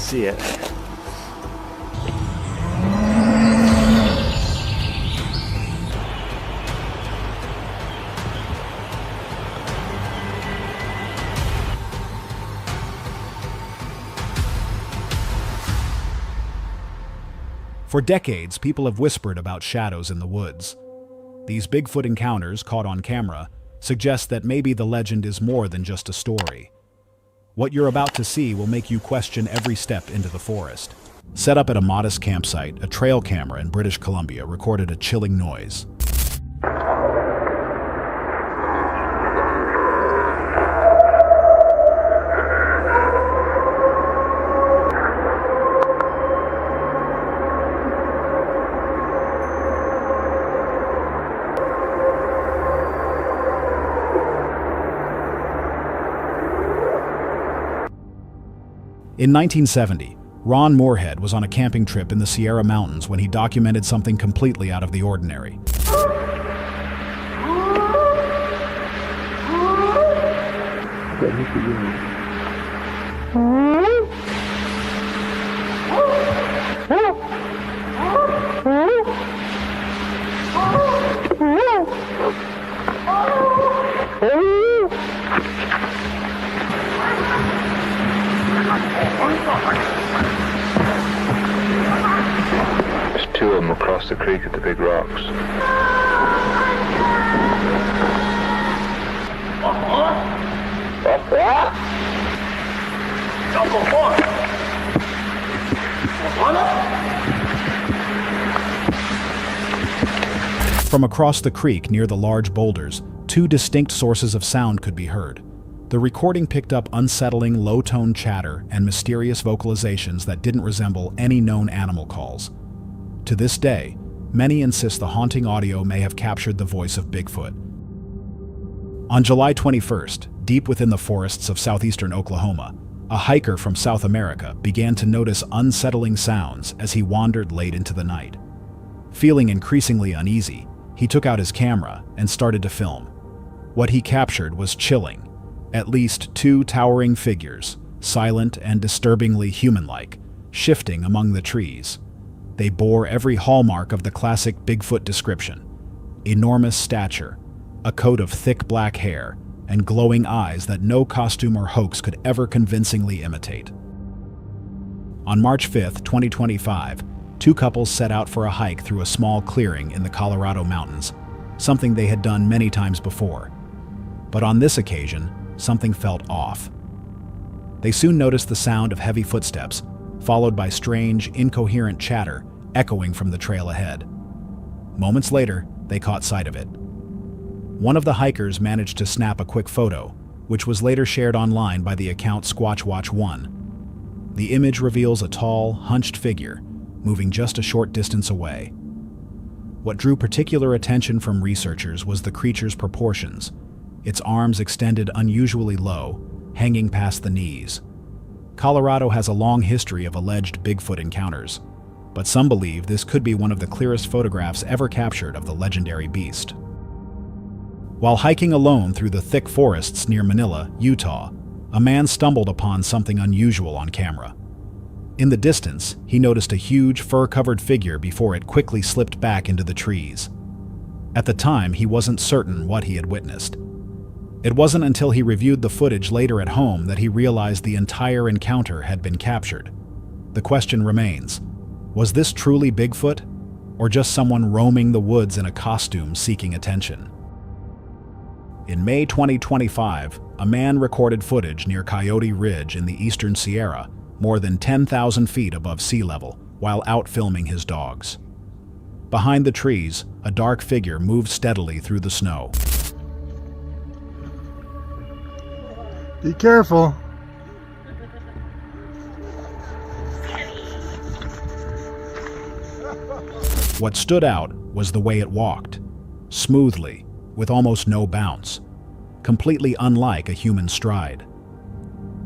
see it. For decades, people have whispered about shadows in the woods. These Bigfoot encounters, caught on camera, suggest that maybe the legend is more than just a story. What you're about to see will make you question every step into the forest. Set up at a modest campsite, a trail camera in British Columbia recorded a chilling noise. In 1970, Ron Moorhead was on a camping trip in the Sierra Mountains when he documented something completely out of the ordinary. There's two of them across the creek at the big rocks. From across the creek near the large boulders, two distinct sources of sound could be heard. The recording picked up unsettling low-tone chatter and mysterious vocalizations that didn't resemble any known animal calls. To this day, many insist the haunting audio may have captured the voice of Bigfoot. On July 21st, deep within the forests of southeastern Oklahoma, a hiker from South America began to notice unsettling sounds as he wandered late into the night. Feeling increasingly uneasy, he took out his camera and started to film. What he captured was chilling. At least two towering figures, silent and disturbingly human-like, shifting among the trees. They bore every hallmark of the classic Bigfoot description: enormous stature, a coat of thick black hair, and glowing eyes that no costume or hoax could ever convincingly imitate. On March 5, 2025, two couples set out for a hike through a small clearing in the Colorado mountains, something they had done many times before. But on this occasion, something felt off. They soon noticed the sound of heavy footsteps, followed by strange, incoherent chatter echoing from the trail ahead. Moments later, they caught sight of it. One of the hikers managed to snap a quick photo, which was later shared online by the account Squatchwatch1. The image reveals a tall, hunched figure, moving just a short distance away. What drew particular attention from researchers was the creature's proportions. Its arms extended unusually low, hanging past the knees. Colorado has a long history of alleged Bigfoot encounters, but some believe this could be one of the clearest photographs ever captured of the legendary beast. While hiking alone through the thick forests near Manila, Utah, a man stumbled upon something unusual on camera. In the distance, he noticed a huge fur-covered figure before it quickly slipped back into the trees. At the time, he wasn't certain what he had witnessed. It wasn't until he reviewed the footage later at home that he realized the entire encounter had been captured. The question remains, was this truly Bigfoot, or just someone roaming the woods in a costume seeking attention? In May 2025, a man recorded footage near Coyote Ridge in the eastern Sierra, more than 10,000 feet above sea level, while out filming his dogs. Behind the trees, a dark figure moved steadily through the snow. Be careful. What stood out was the way it walked, smoothly, with almost no bounce, completely unlike a human stride.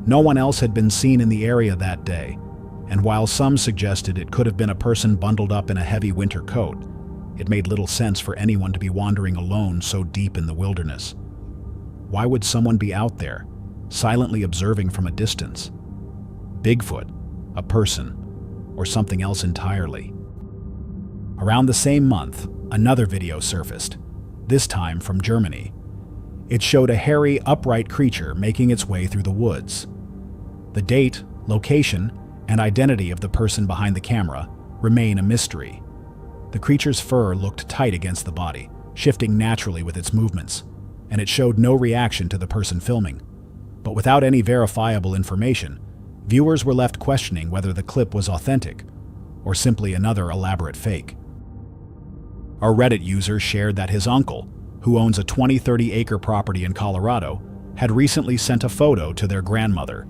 No one else had been seen in the area that day, and while some suggested it could have been a person bundled up in a heavy winter coat, it made little sense for anyone to be wandering alone so deep in the wilderness. Why would someone be out there, silently observing from a distance? Bigfoot, a person, or something else entirely. Around the same month, another video surfaced, this time from Germany. It showed a hairy, upright creature making its way through the woods. The date, location, and identity of the person behind the camera remain a mystery. The creature's fur looked tight against the body, shifting naturally with its movements, and it showed no reaction to the person filming. But without any verifiable information, viewers were left questioning whether the clip was authentic or simply another elaborate fake. A Reddit user shared that his uncle, who owns a 20-30-acre property in Colorado, had recently sent a photo to their grandmother.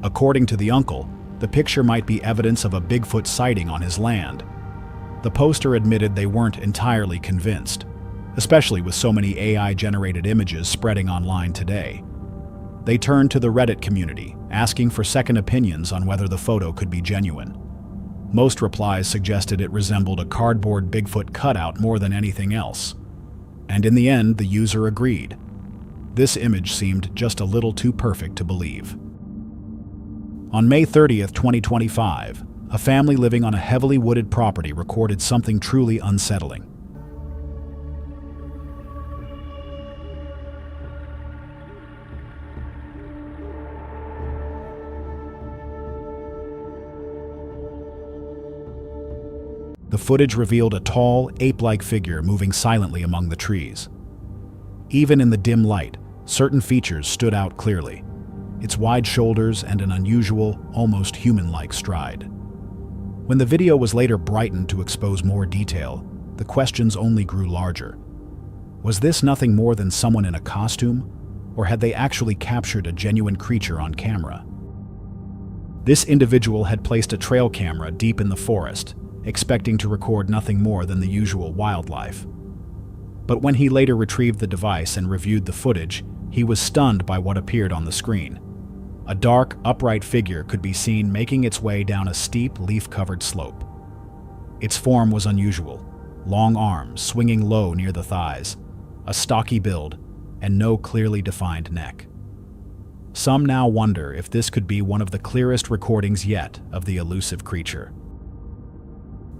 According to the uncle, the picture might be evidence of a Bigfoot sighting on his land. The poster admitted they weren't entirely convinced, especially with so many AI-generated images spreading online today. They turned to the Reddit community, asking for second opinions on whether the photo could be genuine. Most replies suggested it resembled a cardboard Bigfoot cutout more than anything else. And in the end, the user agreed. This image seemed just a little too perfect to believe. On May 30th, 2025, a family living on a heavily wooded property recorded something truly unsettling. The footage revealed a tall, ape-like figure moving silently among the trees. Even in the dim light, certain features stood out clearly: its wide shoulders and an unusual, almost human-like stride. When the video was later brightened to expose more detail, the questions only grew larger. Was this nothing more than someone in a costume, or had they actually captured a genuine creature on camera? This individual had placed a trail camera deep in the forest, expecting to record nothing more than the usual wildlife. But when he later retrieved the device and reviewed the footage, he was stunned by what appeared on the screen. A dark, upright figure could be seen making its way down a steep, leaf-covered slope. Its form was unusual: long arms swinging low near the thighs, a stocky build, and no clearly defined neck. Some now wonder if this could be one of the clearest recordings yet of the elusive creature.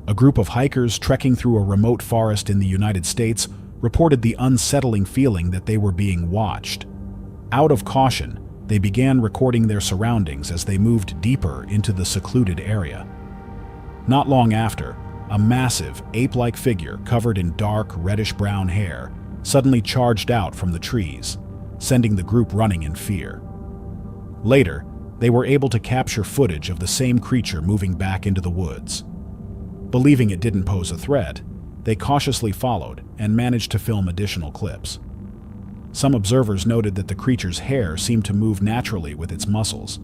A group of hikers trekking through a remote forest in the United States reported the unsettling feeling that they were being watched. Out of caution, they began recording their surroundings as they moved deeper into the secluded area. Not long after, a massive, ape-like figure covered in dark, reddish-brown hair suddenly charged out from the trees, sending the group running in fear. Later, they were able to capture footage of the same creature moving back into the woods. Believing it didn't pose a threat, they cautiously followed and managed to film additional clips. Some observers noted that the creature's hair seemed to move naturally with its muscles,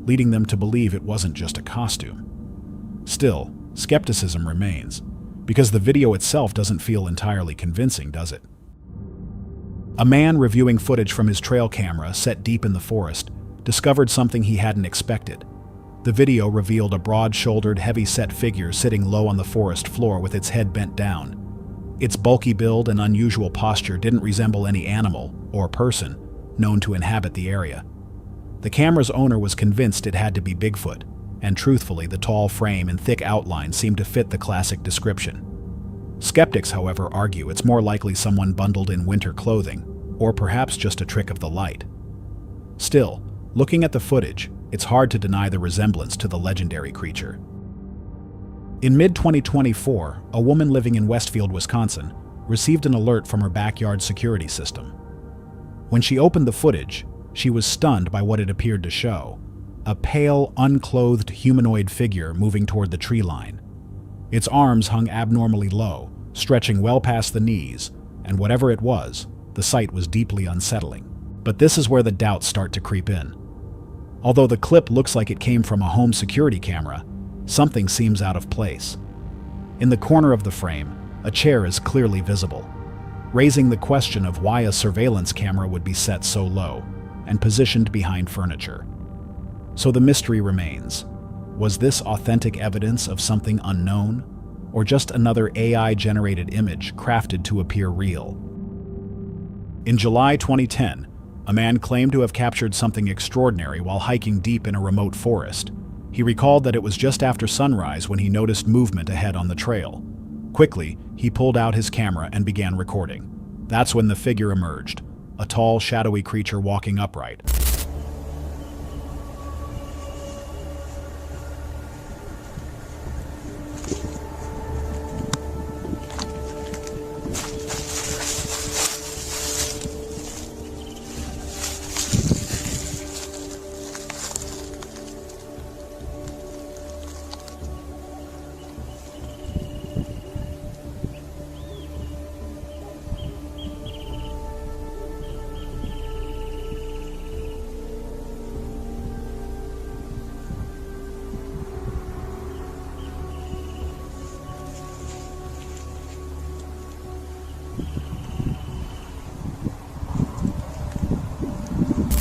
leading them to believe it wasn't just a costume. Still, skepticism remains, because the video itself doesn't feel entirely convincing, does it? A man reviewing footage from his trail camera set deep in the forest discovered something he hadn't expected. The video revealed a broad-shouldered, heavy-set figure sitting low on the forest floor with its head bent down. Its bulky build and unusual posture didn't resemble any animal or person known to inhabit the area. The camera's owner was convinced it had to be Bigfoot, and truthfully, the tall frame and thick outline seemed to fit the classic description. Skeptics, however, argue it's more likely someone bundled in winter clothing, or perhaps just a trick of the light. Still, looking at the footage, it's hard to deny the resemblance to the legendary creature. In mid-2024, a woman living in Westfield, Wisconsin, received an alert from her backyard security system. When she opened the footage, she was stunned by what it appeared to show: a pale, unclothed humanoid figure moving toward the tree line. Its arms hung abnormally low, stretching well past the knees, and whatever it was, the sight was deeply unsettling. But this is where the doubts start to creep in. Although the clip looks like it came from a home security camera, something seems out of place. In the corner of the frame, a chair is clearly visible, raising the question of why a surveillance camera would be set so low and positioned behind furniture. So the mystery remains: was this authentic evidence of something unknown, or just another AI-generated image crafted to appear real? In July 2010, a man claimed to have captured something extraordinary while hiking deep in a remote forest. He recalled that it was just after sunrise when he noticed movement ahead on the trail. Quickly, he pulled out his camera and began recording. That's when the figure emerged, a tall, shadowy creature walking upright.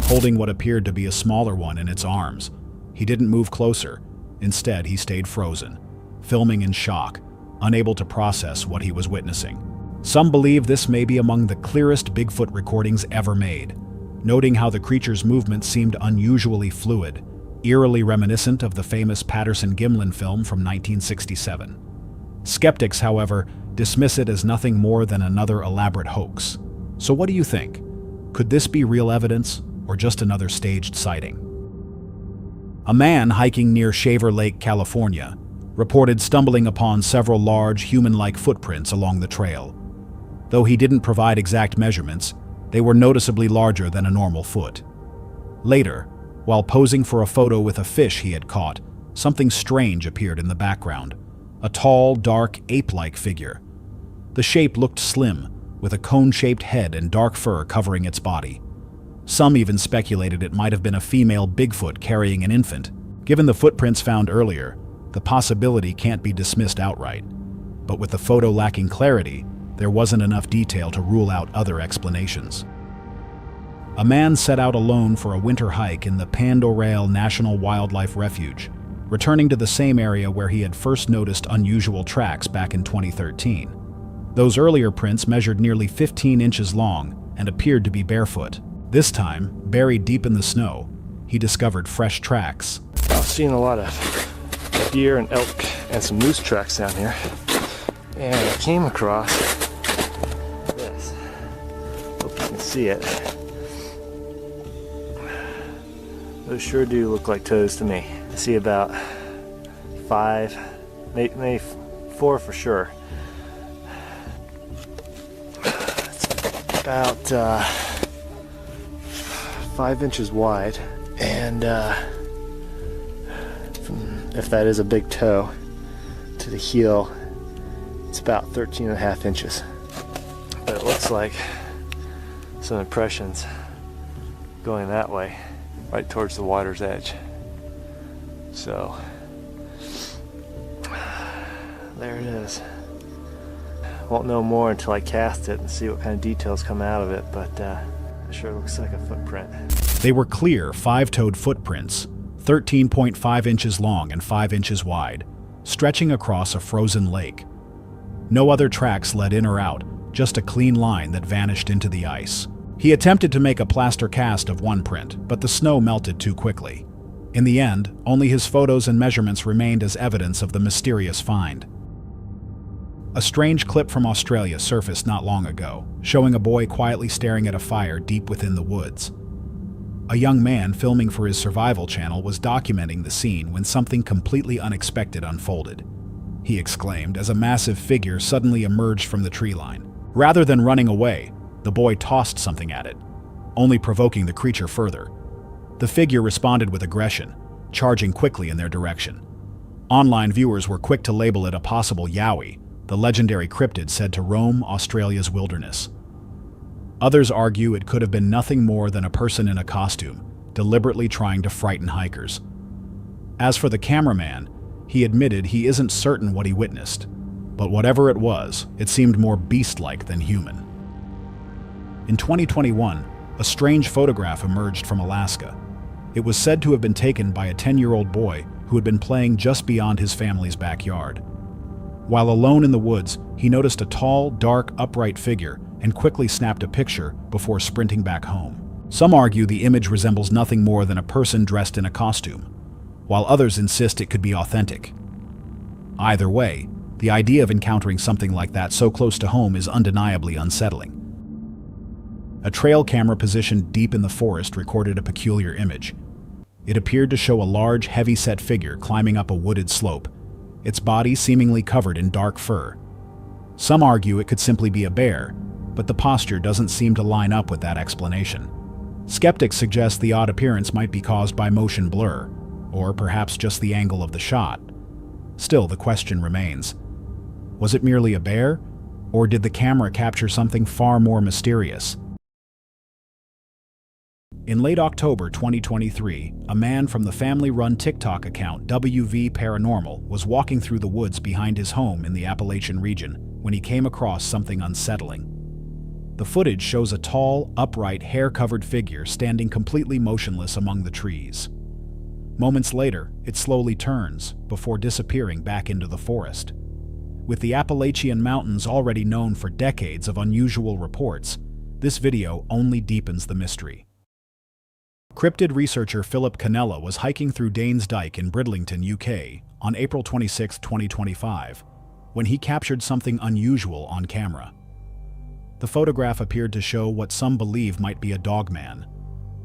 Holding what appeared to be a smaller one in its arms. He didn't move closer. Instead, he stayed frozen, filming in shock, unable to process what he was witnessing. Some believe this may be among the clearest Bigfoot recordings ever made, noting how the creature's movement seemed unusually fluid, eerily reminiscent of the famous Patterson-Gimlin film from 1967. Skeptics, however, dismiss it as nothing more than another elaborate hoax. So what do you think? Could this be real evidence, or just another staged sighting? A man hiking near Shaver Lake, California, reported stumbling upon several large human-like footprints along the trail. Though he didn't provide exact measurements, they were noticeably larger than a normal foot. Later, while posing for a photo with a fish he had caught, something strange appeared in the background, a tall, dark, ape-like figure. The shape looked slim, with a cone-shaped head and dark fur covering its body. Some even speculated it might have been a female Bigfoot carrying an infant. Given the footprints found earlier, the possibility can't be dismissed outright. But with the photo lacking clarity, there wasn't enough detail to rule out other explanations. A man set out alone for a winter hike in the Pandorale National Wildlife Refuge, returning to the same area where he had first noticed unusual tracks back in 2013. Those earlier prints measured nearly 15 inches long and appeared to be barefoot. This time, buried deep in the snow, he discovered fresh tracks. I've seen a lot of deer and elk and some moose tracks down here. And I came across this. Hope you can see it. Those sure do look like toes to me. I see about 5, maybe 4 for sure. It's about 5 inches wide, and if that is a big toe, to the heel, it's about 13.5 inches. But it looks like some impressions going that way, right towards the water's edge. So, there it is. Won't know more until I cast it and see what kind of details come out of it, but it sure looks like a footprint. They were clear, 5-toed footprints, 13.5 inches long and 5 inches wide, stretching across a frozen lake. No other tracks led in or out, just a clean line that vanished into the ice. He attempted to make a plaster cast of one print, but the snow melted too quickly. In the end, only his photos and measurements remained as evidence of the mysterious find. A strange clip from Australia surfaced not long ago, showing a boy quietly staring at a fire deep within the woods. A young man filming for his survival channel was documenting the scene when something completely unexpected unfolded. He exclaimed as a massive figure suddenly emerged from the tree line. Rather than running away, the boy tossed something at it, only provoking the creature further. The figure responded with aggression, charging quickly in their direction. Online viewers were quick to label it a possible yowie, the legendary cryptid said to roam Australia's wilderness. Others argue it could have been nothing more than a person in a costume, deliberately trying to frighten hikers. As for the cameraman, he admitted he isn't certain what he witnessed, but whatever it was, it seemed more beast-like than human. In 2021, a strange photograph emerged from Alaska. It was said to have been taken by a 10-year-old boy who had been playing just beyond his family's backyard. While alone in the woods, he noticed a tall, dark, upright figure and quickly snapped a picture before sprinting back home. Some argue the image resembles nothing more than a person dressed in a costume, while others insist it could be authentic. Either way, the idea of encountering something like that so close to home is undeniably unsettling. A trail camera positioned deep in the forest recorded a peculiar image. It appeared to show a large, heavy-set figure climbing up a wooded slope, its body seemingly covered in dark fur. Some argue it could simply be a bear, but the posture doesn't seem to line up with that explanation. Skeptics suggest the odd appearance might be caused by motion blur, or perhaps just the angle of the shot. Still, the question remains. Was it merely a bear, or did the camera capture something far more mysterious? In late October 2023, a man from the family-run TikTok account WV Paranormal was walking through the woods behind his home in the Appalachian region when he came across something unsettling. The footage shows a tall, upright, hair-covered figure standing completely motionless among the trees. Moments later, it slowly turns, before disappearing back into the forest. With the Appalachian Mountains already known for decades of unusual reports, this video only deepens the mystery. Cryptid researcher Philip Cannella was hiking through Danes Dyke in Bridlington, UK, on April 26, 2025, when he captured something unusual on camera. The photograph appeared to show what some believe might be a dogman,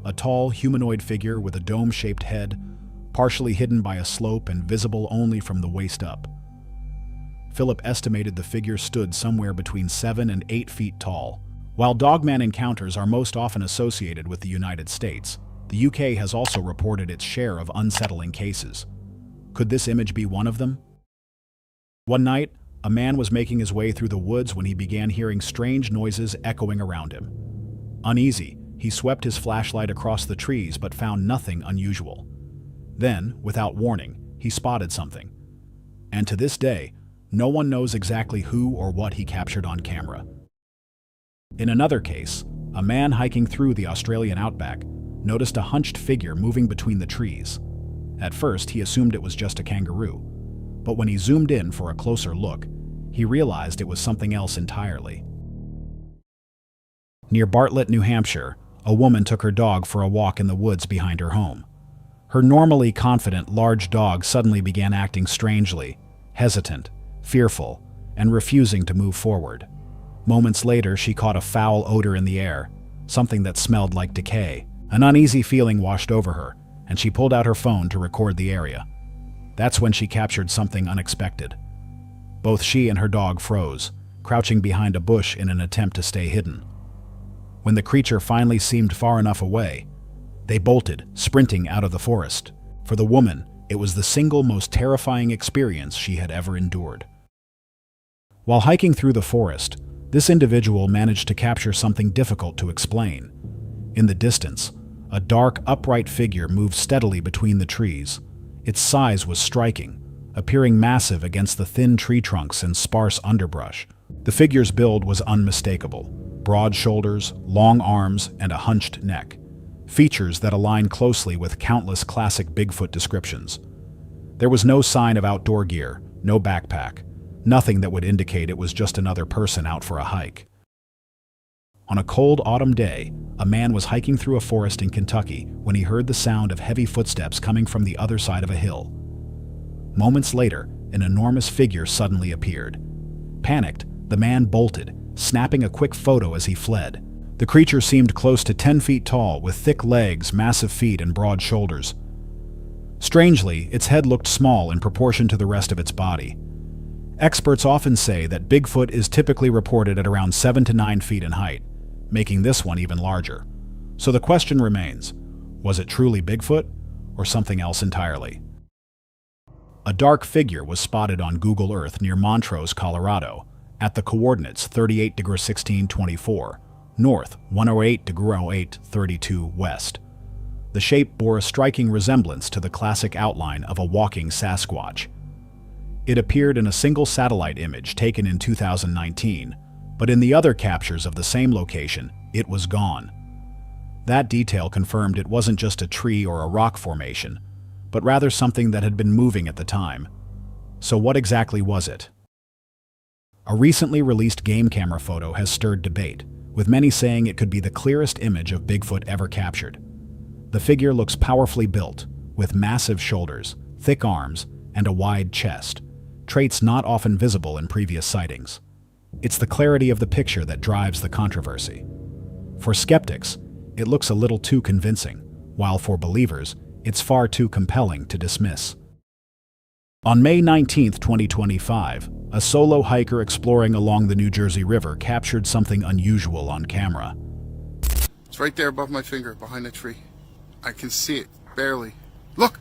a tall, humanoid figure with a dome-shaped head, partially hidden by a slope and visible only from the waist up. Philip estimated the figure stood somewhere between 7 and 8 feet tall. While dogman encounters are most often associated with the United States, the UK has also reported its share of unsettling cases. Could this image be one of them? One night, a man was making his way through the woods when he began hearing strange noises echoing around him. Uneasy, he swept his flashlight across the trees but found nothing unusual. Then, without warning, he spotted something. And to this day, no one knows exactly who or what he captured on camera. In another case, a man hiking through the Australian outback noticed a hunched figure moving between the trees. At first, he assumed it was just a kangaroo, but when he zoomed in for a closer look, he realized it was something else entirely. Near Bartlett, New Hampshire, a woman took her dog for a walk in the woods behind her home. Her normally confident large dog suddenly began acting strangely, hesitant, fearful, and refusing to move forward. Moments later, she caught a foul odor in the air, something that smelled like decay. An uneasy feeling washed over her, and she pulled out her phone to record the area. That's when she captured something unexpected. Both she and her dog froze, crouching behind a bush in an attempt to stay hidden. When the creature finally seemed far enough away, they bolted, sprinting out of the forest. For the woman, it was the single most terrifying experience she had ever endured. While hiking through the forest, this individual managed to capture something difficult to explain. In the distance, a dark, upright figure moved steadily between the trees. Its size was striking, appearing massive against the thin tree trunks and sparse underbrush. The figure's build was unmistakable: broad shoulders, long arms, and a hunched neck, features that align closely with countless classic Bigfoot descriptions. There was no sign of outdoor gear, no backpack, nothing that would indicate it was just another person out for a hike. On a cold autumn day, a man was hiking through a forest in Kentucky when he heard the sound of heavy footsteps coming from the other side of a hill. Moments later, an enormous figure suddenly appeared. Panicked, the man bolted, snapping a quick photo as he fled. The creature seemed close to 10 feet tall, with thick legs, massive feet, and broad shoulders. Strangely, its head looked small in proportion to the rest of its body. Experts often say that Bigfoot is typically reported at around 7 to 9 feet in height, making this one even larger. So the question remains, was it truly Bigfoot or something else entirely? A dark figure was spotted on Google Earth near Montrose, Colorado, at the coordinates 38°16'24, north, 108°08'32 west. The shape bore a striking resemblance to the classic outline of a walking Sasquatch. It appeared in a single satellite image taken in 2019, but in the other captures of the same location, it was gone. That detail confirmed it wasn't just a tree or a rock formation, but rather something that had been moving at the time. So what exactly was it? A recently released game camera photo has stirred debate, with many saying it could be the clearest image of Bigfoot ever captured. The figure looks powerfully built, with massive shoulders, thick arms, and a wide chest, traits not often visible in previous sightings. It's the clarity of the picture that drives the controversy. For skeptics, it looks a little too convincing, while for believers, it's far too compelling to dismiss. On May 19, 2025, a solo hiker exploring along the New Jersey River captured something unusual on camera. It's right there above my finger, behind the tree. I can see it, barely. Look!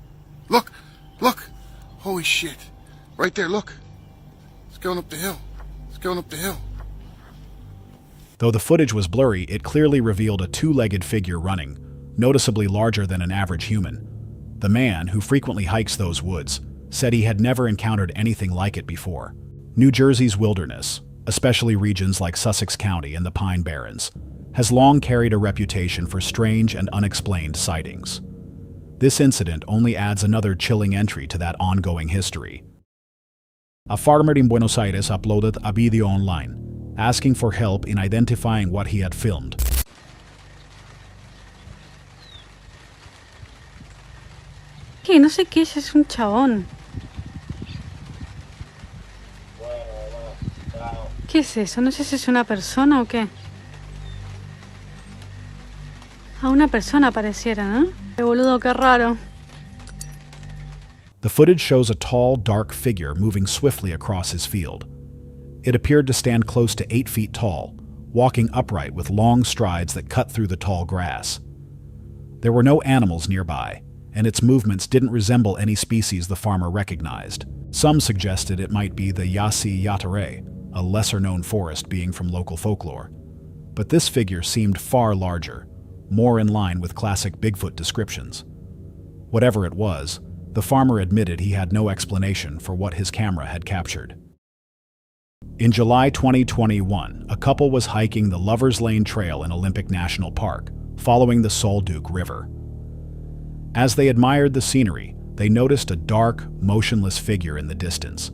Look! Look! Holy shit! Right there, look! It's going up the hill. It's going up the hill. Though the footage was blurry, it clearly revealed a two-legged figure running, noticeably larger than an average human. The man, who frequently hikes those woods, said he had never encountered anything like it before. New Jersey's wilderness, especially regions like Sussex County and the Pine Barrens, has long carried a reputation for strange and unexplained sightings. This incident only adds another chilling entry to that ongoing history. A farmer in Buenos Aires uploaded a video online, asking for help in identifying what he had filmed. Que no sé qué es un chabón. ¿Qué es eso? No sé si es una persona o qué. A una persona pareciera, ¿no? Qué boludo, qué raro. The footage shows a tall, dark figure moving swiftly across his field. It appeared to stand close to 8 feet tall, walking upright with long strides that cut through the tall grass. There were no animals nearby, and its movements didn't resemble any species the farmer recognized. Some suggested it might be the Yassi Yatare, a lesser-known forest being from local folklore. But this figure seemed far larger, more in line with classic Bigfoot descriptions. Whatever it was, the farmer admitted he had no explanation for what his camera had captured. In July 2021, a couple was hiking the Lover's Lane Trail in Olympic National Park, following the Solduke River. As they admired the scenery, they noticed a dark, motionless figure in the distance.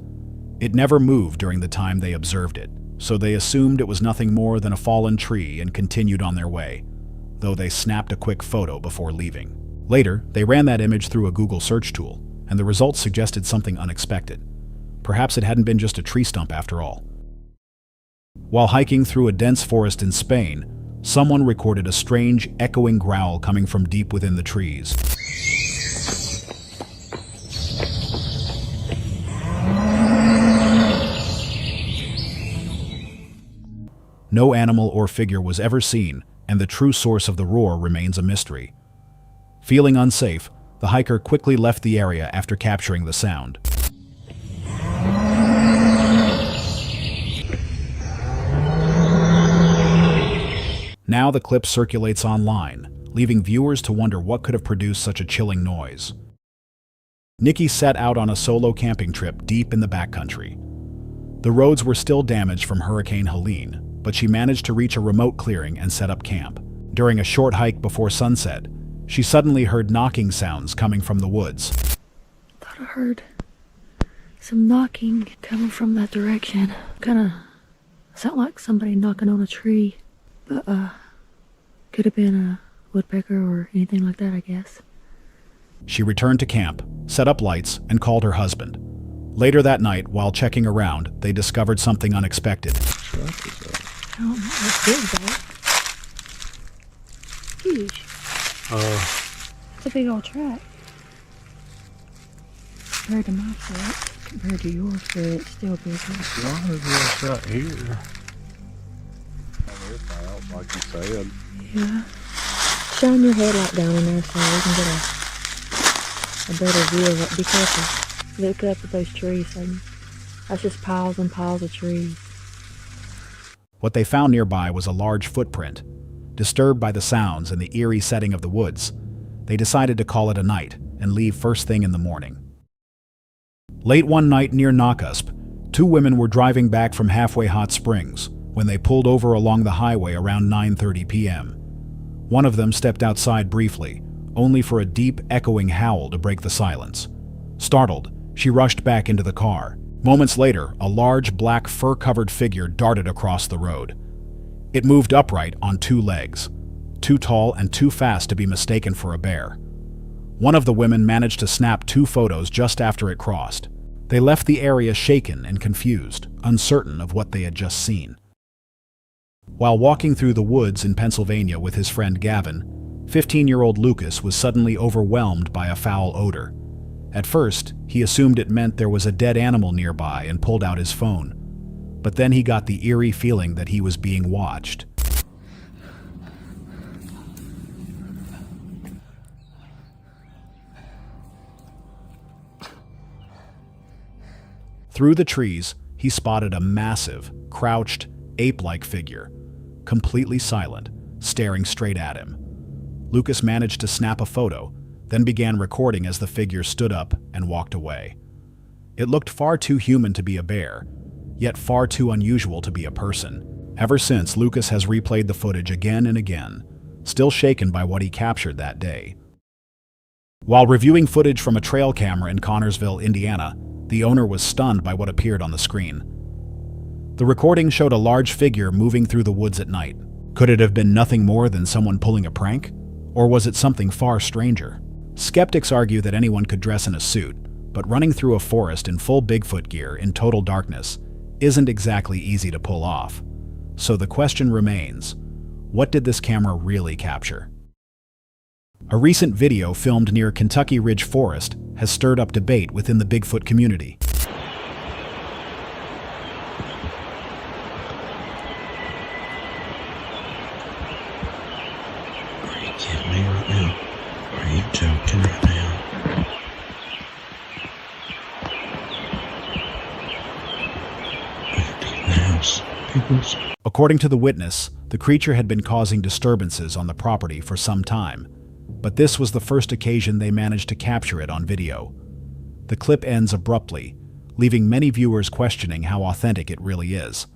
It never moved during the time they observed it, so they assumed it was nothing more than a fallen tree and continued on their way, though they snapped a quick photo before leaving. Later, they ran that image through a Google search tool, and the results suggested something unexpected. Perhaps it hadn't been just a tree stump after all. While hiking through a dense forest in Spain, someone recorded a strange, echoing growl coming from deep within the trees. No animal or figure was ever seen, and the true source of the roar remains a mystery. Feeling unsafe, the hiker quickly left the area after capturing the sound. Now the clip circulates online, leaving viewers to wonder what could have produced such a chilling noise. Nikki set out on a solo camping trip deep in the backcountry. The roads were still damaged from Hurricane Helene, but she managed to reach a remote clearing and set up camp. During a short hike before sunset, she suddenly heard knocking sounds coming from the woods. I thought I heard some knocking coming from that direction. Kinda sounded like somebody knocking on a tree, but could have been a woodpecker or anything like that, I guess. She returned to camp, set up lights, and called her husband. Later that night, while checking around, they discovered something unexpected. I don't know what's big though. Huge. It's a big old track. Compared to my foot, compared to yours, but it's still big. As long as it's right here. On this out, like you said. Yeah. Shine your headlight down in there so we can get a better view of it. Be careful. Look up at those trees. That's just piles and piles of trees. What they found nearby was a large footprint. Disturbed by the sounds and the eerie setting of the woods, they decided to call it a night and leave first thing in the morning. Late one night near Nakusp, two women were driving back from Halfway Hot Springs when they pulled over along the highway around 9:30 p.m. One of them stepped outside briefly, only for a deep, echoing howl to break the silence. Startled, she rushed back into the car. Moments later, a large, black, fur-covered figure darted across the road. It moved upright on two legs, too tall and too fast to be mistaken for a bear. One of the women managed to snap 2 photos just after it crossed. They left the area shaken and confused, uncertain of what they had just seen. While walking through the woods in Pennsylvania with his friend Gavin, 15-year-old Lucas was suddenly overwhelmed by a foul odor. At first, he assumed it meant there was a dead animal nearby and pulled out his phone. But then he got the eerie feeling that he was being watched. Through the trees, he spotted a massive, crouched, ape-like figure, completely silent, staring straight at him. Lucas managed to snap a photo, then began recording as the figure stood up and walked away. It looked far too human to be a bear, yet far too unusual to be a person. Ever since, Lucas has replayed the footage again and again, still shaken by what he captured that day. While reviewing footage from a trail camera in Connersville, Indiana, the owner was stunned by what appeared on the screen. The recording showed a large figure moving through the woods at night. Could it have been nothing more than someone pulling a prank? Or was it something far stranger? Skeptics argue that anyone could dress in a suit, but running through a forest in full Bigfoot gear in total darkness isn't exactly easy to pull off. So the question remains, what did this camera really capture? A recent video filmed near Kentucky Ridge Forest has stirred up debate within the Bigfoot community. Are you kidding me right now? Are you joking right now? Look at these nails, peoples. According to the witness, the creature had been causing disturbances on the property for some time, but this was the first occasion they managed to capture it on video. The clip ends abruptly, leaving many viewers questioning how authentic it really is.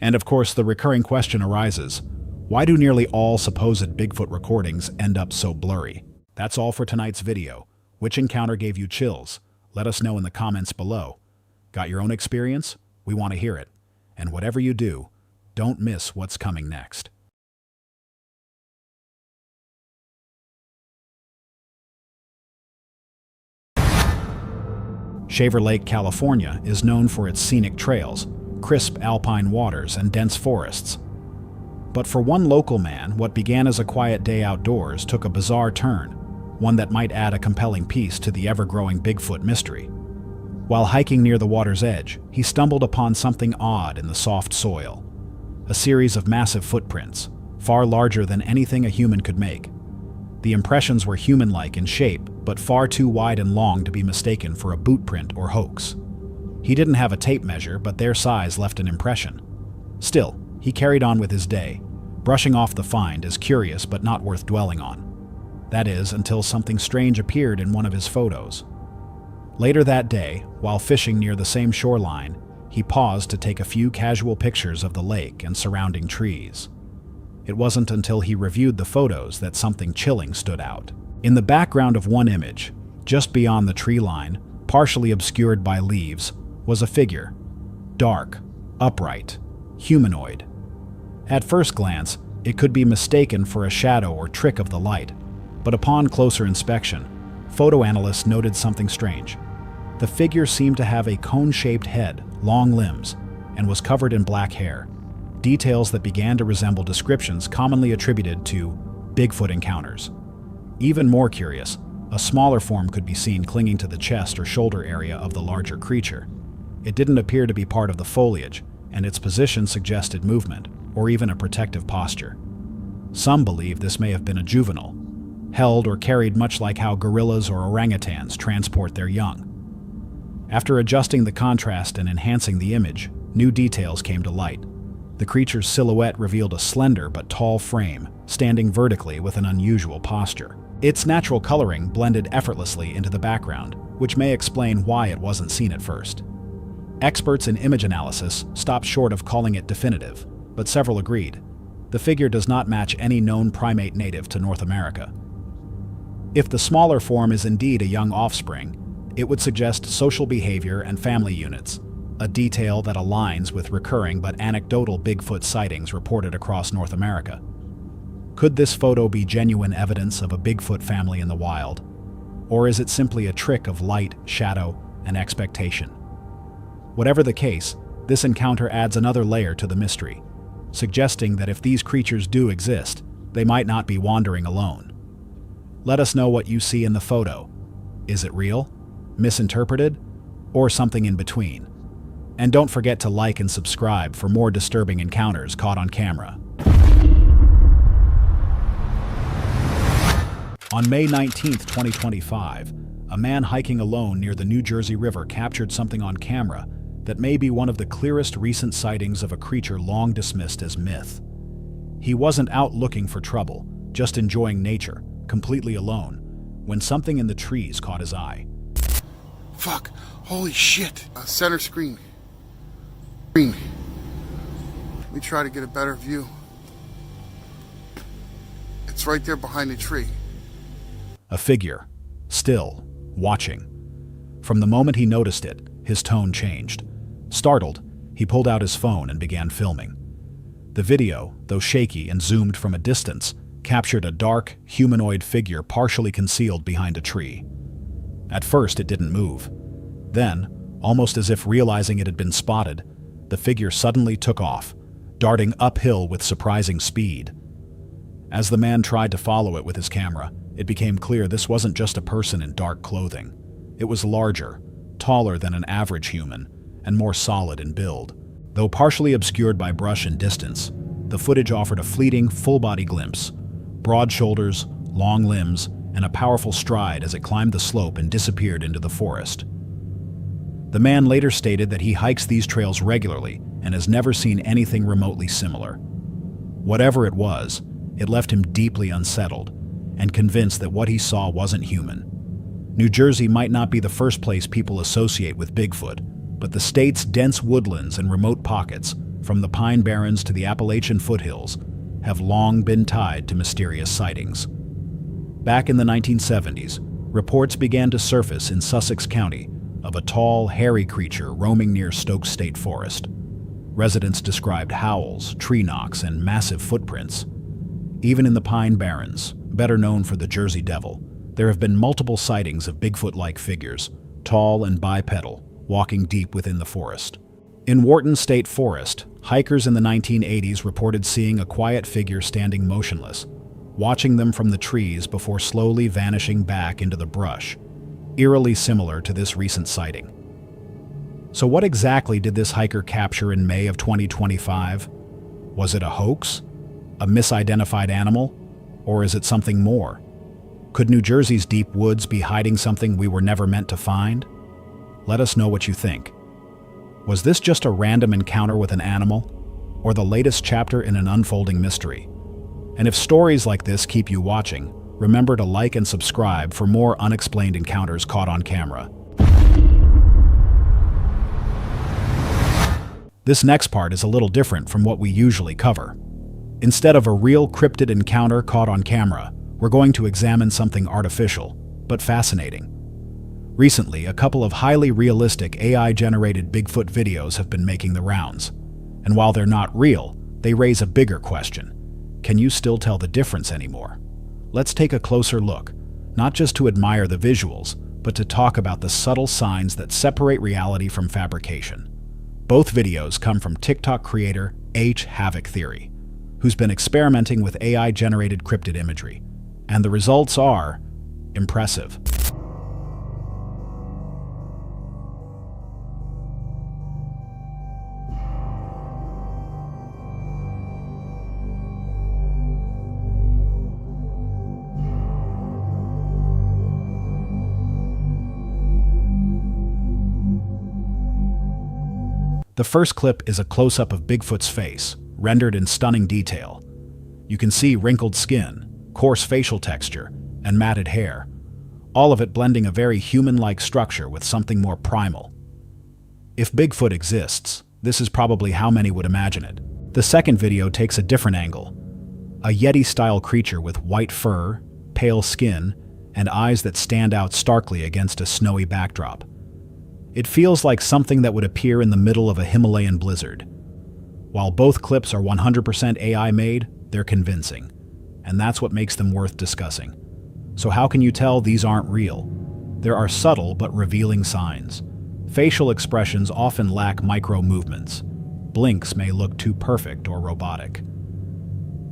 And of course, the recurring question arises, why do nearly all supposed Bigfoot recordings end up so blurry? That's all for tonight's video. Which encounter gave you chills? Let us know in the comments below. Got your own experience? We want to hear it. And whatever you do, don't miss what's coming next. Shaver Lake, California is known for its scenic trails, crisp alpine waters, and dense forests. But for one local man, what began as a quiet day outdoors took a bizarre turn, one that might add a compelling piece to the ever-growing Bigfoot mystery. While hiking near the water's edge, he stumbled upon something odd in the soft soil. A series of massive footprints, far larger than anything a human could make. The impressions were human-like in shape, but far too wide and long to be mistaken for a boot print or hoax. He didn't have a tape measure, but their size left an impression. Still, he carried on with his day, brushing off the find as curious but not worth dwelling on. That is, until something strange appeared in one of his photos. Later that day, while fishing near the same shoreline, he paused to take a few casual pictures of the lake and surrounding trees. It wasn't until he reviewed the photos that something chilling stood out. In the background of one image, just beyond the tree line, partially obscured by leaves, was a figure. Dark, upright, humanoid. At first glance, it could be mistaken for a shadow or trick of the light, but upon closer inspection, photo analysts noted something strange. The figure seemed to have a cone-shaped head, long limbs, and was covered in black hair. Details that began to resemble descriptions commonly attributed to Bigfoot encounters. Even more curious, a smaller form could be seen clinging to the chest or shoulder area of the larger creature. It didn't appear to be part of the foliage, and its position suggested movement, or even a protective posture. Some believe this may have been a juvenile, held or carried much like how gorillas or orangutans transport their young. After adjusting the contrast and enhancing the image, new details came to light. The creature's silhouette revealed a slender but tall frame, standing vertically with an unusual posture. Its natural coloring blended effortlessly into the background, which may explain why it wasn't seen at first. Experts in image analysis stopped short of calling it definitive, but several agreed. The figure does not match any known primate native to North America. If the smaller form is indeed a young offspring, it would suggest social behavior and family units, a detail that aligns with recurring but anecdotal Bigfoot sightings reported across North America. Could this photo be genuine evidence of a Bigfoot family in the wild? Or is it simply a trick of light, shadow, and expectation? Whatever the case, this encounter adds another layer to the mystery, suggesting that if these creatures do exist, they might not be wandering alone. Let us know what you see in the photo. Is it real, misinterpreted, or something in between? And don't forget to like and subscribe for more disturbing encounters caught on camera. On May 19, 2025, a man hiking alone near the New Jersey River captured something on camera that may be one of the clearest recent sightings of a creature long dismissed as myth. He wasn't out looking for trouble, just enjoying nature, completely alone, when something in the trees caught his eye. Fuck. Holy shit. Center screen. Let me try to get a better view. It's right there behind the tree. A figure, still, watching. From the moment he noticed it, his tone changed. Startled, he pulled out his phone and began filming. The video, though shaky and zoomed from a distance, captured a dark, humanoid figure partially concealed behind a tree. At first, it didn't move. Then, almost as if realizing it had been spotted, the figure suddenly took off, darting uphill with surprising speed. As the man tried to follow it with his camera, it became clear this wasn't just a person in dark clothing. It was larger, taller than an average human, and more solid in build. Though partially obscured by brush and distance, the footage offered a fleeting, full-body glimpse. Broad shoulders, long limbs, and a powerful stride as it climbed the slope and disappeared into the forest. The man later stated that he hikes these trails regularly and has never seen anything remotely similar. Whatever it was, it left him deeply unsettled and convinced that what he saw wasn't human. New Jersey might not be the first place people associate with Bigfoot, but the state's dense woodlands and remote pockets, from the Pine Barrens to the Appalachian foothills, have long been tied to mysterious sightings. Back in the 1970s, reports began to surface in Sussex County of a tall, hairy creature roaming near Stokes State Forest. Residents described howls, tree knocks, and massive footprints. Even in the Pine Barrens, better known for the Jersey Devil, there have been multiple sightings of Bigfoot-like figures, tall and bipedal, walking deep within the forest. In Wharton State Forest, hikers in the 1980s reported seeing a quiet figure standing motionless, watching them from the trees before slowly vanishing back into the brush, eerily similar to this recent sighting. So what exactly did this hiker capture in May of 2025? Was it a hoax? A misidentified animal? Or is it something more? Could New Jersey's deep woods be hiding something we were never meant to find? Let us know what you think. Was this just a random encounter with an animal, or the latest chapter in an unfolding mystery? And if stories like this keep you watching, remember to like and subscribe for more unexplained encounters caught on camera. This next part is a little different from what we usually cover. Instead of a real cryptid encounter caught on camera, we're going to examine something artificial, but fascinating. Recently, a couple of highly realistic AI-generated Bigfoot videos have been making the rounds. And while they're not real, they raise a bigger question. Can you still tell the difference anymore? Let's take a closer look, not just to admire the visuals, but to talk about the subtle signs that separate reality from fabrication. Both videos come from TikTok creator Havoc Theory, who's been experimenting with AI-generated cryptid imagery. And the results are impressive. The first clip is a close-up of Bigfoot's face, rendered in stunning detail. You can see wrinkled skin, coarse facial texture, and matted hair, all of it blending a very human-like structure with something more primal. If Bigfoot exists, this is probably how many would imagine it. The second video takes a different angle. A Yeti-style creature with white fur, pale skin, and eyes that stand out starkly against a snowy backdrop. It feels like something that would appear in the middle of a Himalayan blizzard. While both clips are 100% AI made, they're convincing. And that's what makes them worth discussing. So how can you tell these aren't real? There are subtle but revealing signs. Facial expressions often lack micro-movements. Blinks may look too perfect or robotic.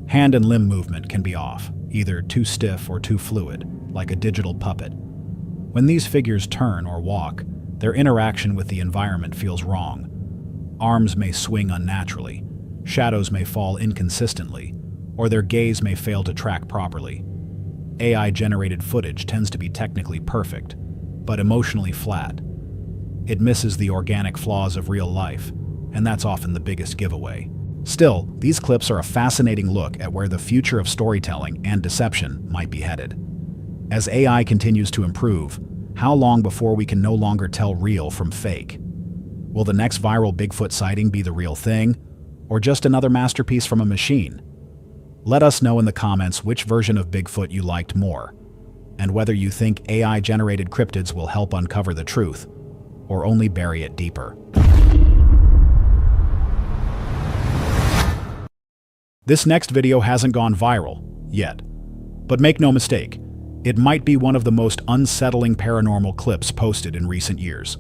Hand and limb movement can be off, either too stiff or too fluid, like a digital puppet. When these figures turn or walk, their interaction with the environment feels wrong. Arms may swing unnaturally, shadows may fall inconsistently, or their gaze may fail to track properly. AI-generated footage tends to be technically perfect, but emotionally flat. It misses the organic flaws of real life, and that's often the biggest giveaway. Still, these clips are a fascinating look at where the future of storytelling and deception might be headed. As AI continues to improve, how long before we can no longer tell real from fake? Will the next viral Bigfoot sighting be the real thing, or just another masterpiece from a machine? Let us know in the comments which version of Bigfoot you liked more, and whether you think AI-generated cryptids will help uncover the truth, or only bury it deeper. This next video hasn't gone viral yet, but make no mistake, it might be one of the most unsettling paranormal clips posted in recent years.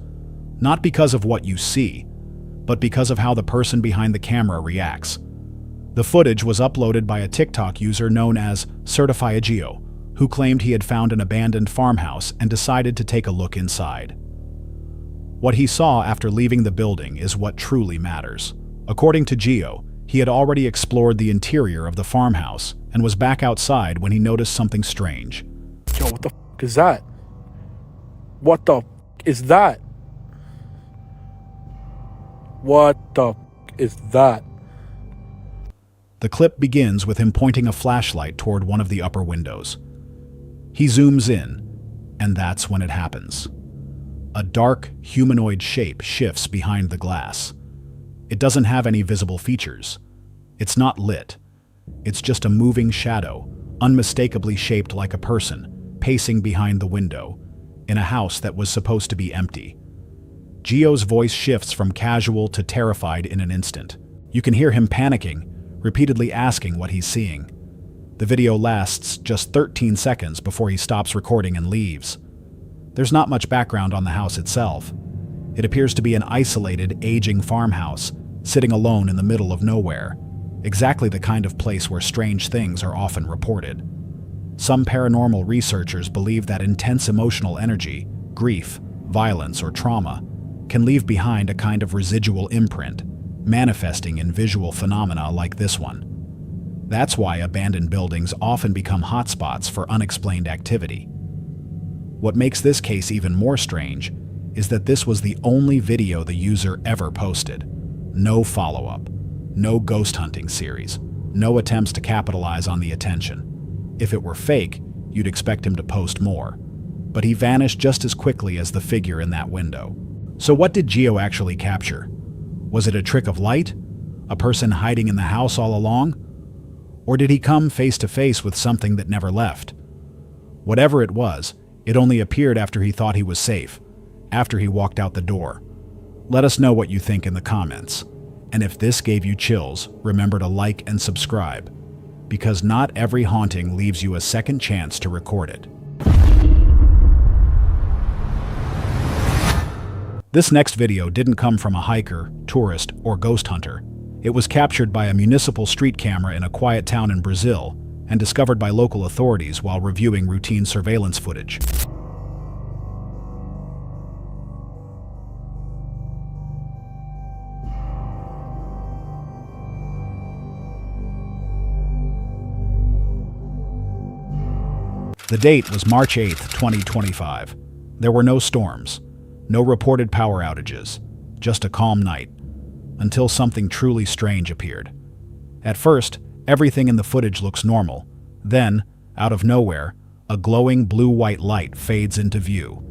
Not because of what you see, but because of how the person behind the camera reacts. The footage was uploaded by a TikTok user known as Certifiageo, who claimed he had found an abandoned farmhouse and decided to take a look inside. What he saw after leaving the building is what truly matters. According to Geo, he had already explored the interior of the farmhouse and was back outside when he noticed something strange. Yo, what the f is that? What the f is that? What the f is that? The clip begins with him pointing a flashlight toward one of the upper windows. He zooms in, and that's when it happens. A dark, humanoid shape shifts behind the glass. It doesn't have any visible features. It's not lit. It's just a moving shadow, unmistakably shaped like a person, pacing behind the window, in a house that was supposed to be empty. Geo's voice shifts from casual to terrified in an instant. You can hear him panicking, repeatedly asking what he's seeing. The video lasts just 13 seconds before he stops recording and leaves. There's not much background on the house itself. It appears to be an isolated, aging farmhouse, sitting alone in the middle of nowhere, exactly the kind of place where strange things are often reported. Some paranormal researchers believe that intense emotional energy, grief, violence, or trauma can leave behind a kind of residual imprint, manifesting in visual phenomena like this one. That's why abandoned buildings often become hotspots for unexplained activity. What makes this case even more strange is that this was the only video the user ever posted. No follow-up, no ghost hunting series, no attempts to capitalize on the attention. If it were fake, you'd expect him to post more. But he vanished just as quickly as the figure in that window. So what did Geo actually capture? Was it a trick of light? A person hiding in the house all along? Or did he come face to face with something that never left? Whatever it was, it only appeared after he thought he was safe, after he walked out the door. Let us know what you think in the comments. And if this gave you chills, remember to like and subscribe, because not every haunting leaves you a second chance to record it. This next video didn't come from a hiker, tourist, or ghost hunter. It was captured by a municipal street camera in a quiet town in Brazil and discovered by local authorities while reviewing routine surveillance footage. The date was March 8, 2025. There were no storms, no reported power outages, just a calm night, until something truly strange appeared. At first, everything in the footage looks normal. Then, out of nowhere, a glowing blue-white light fades into view.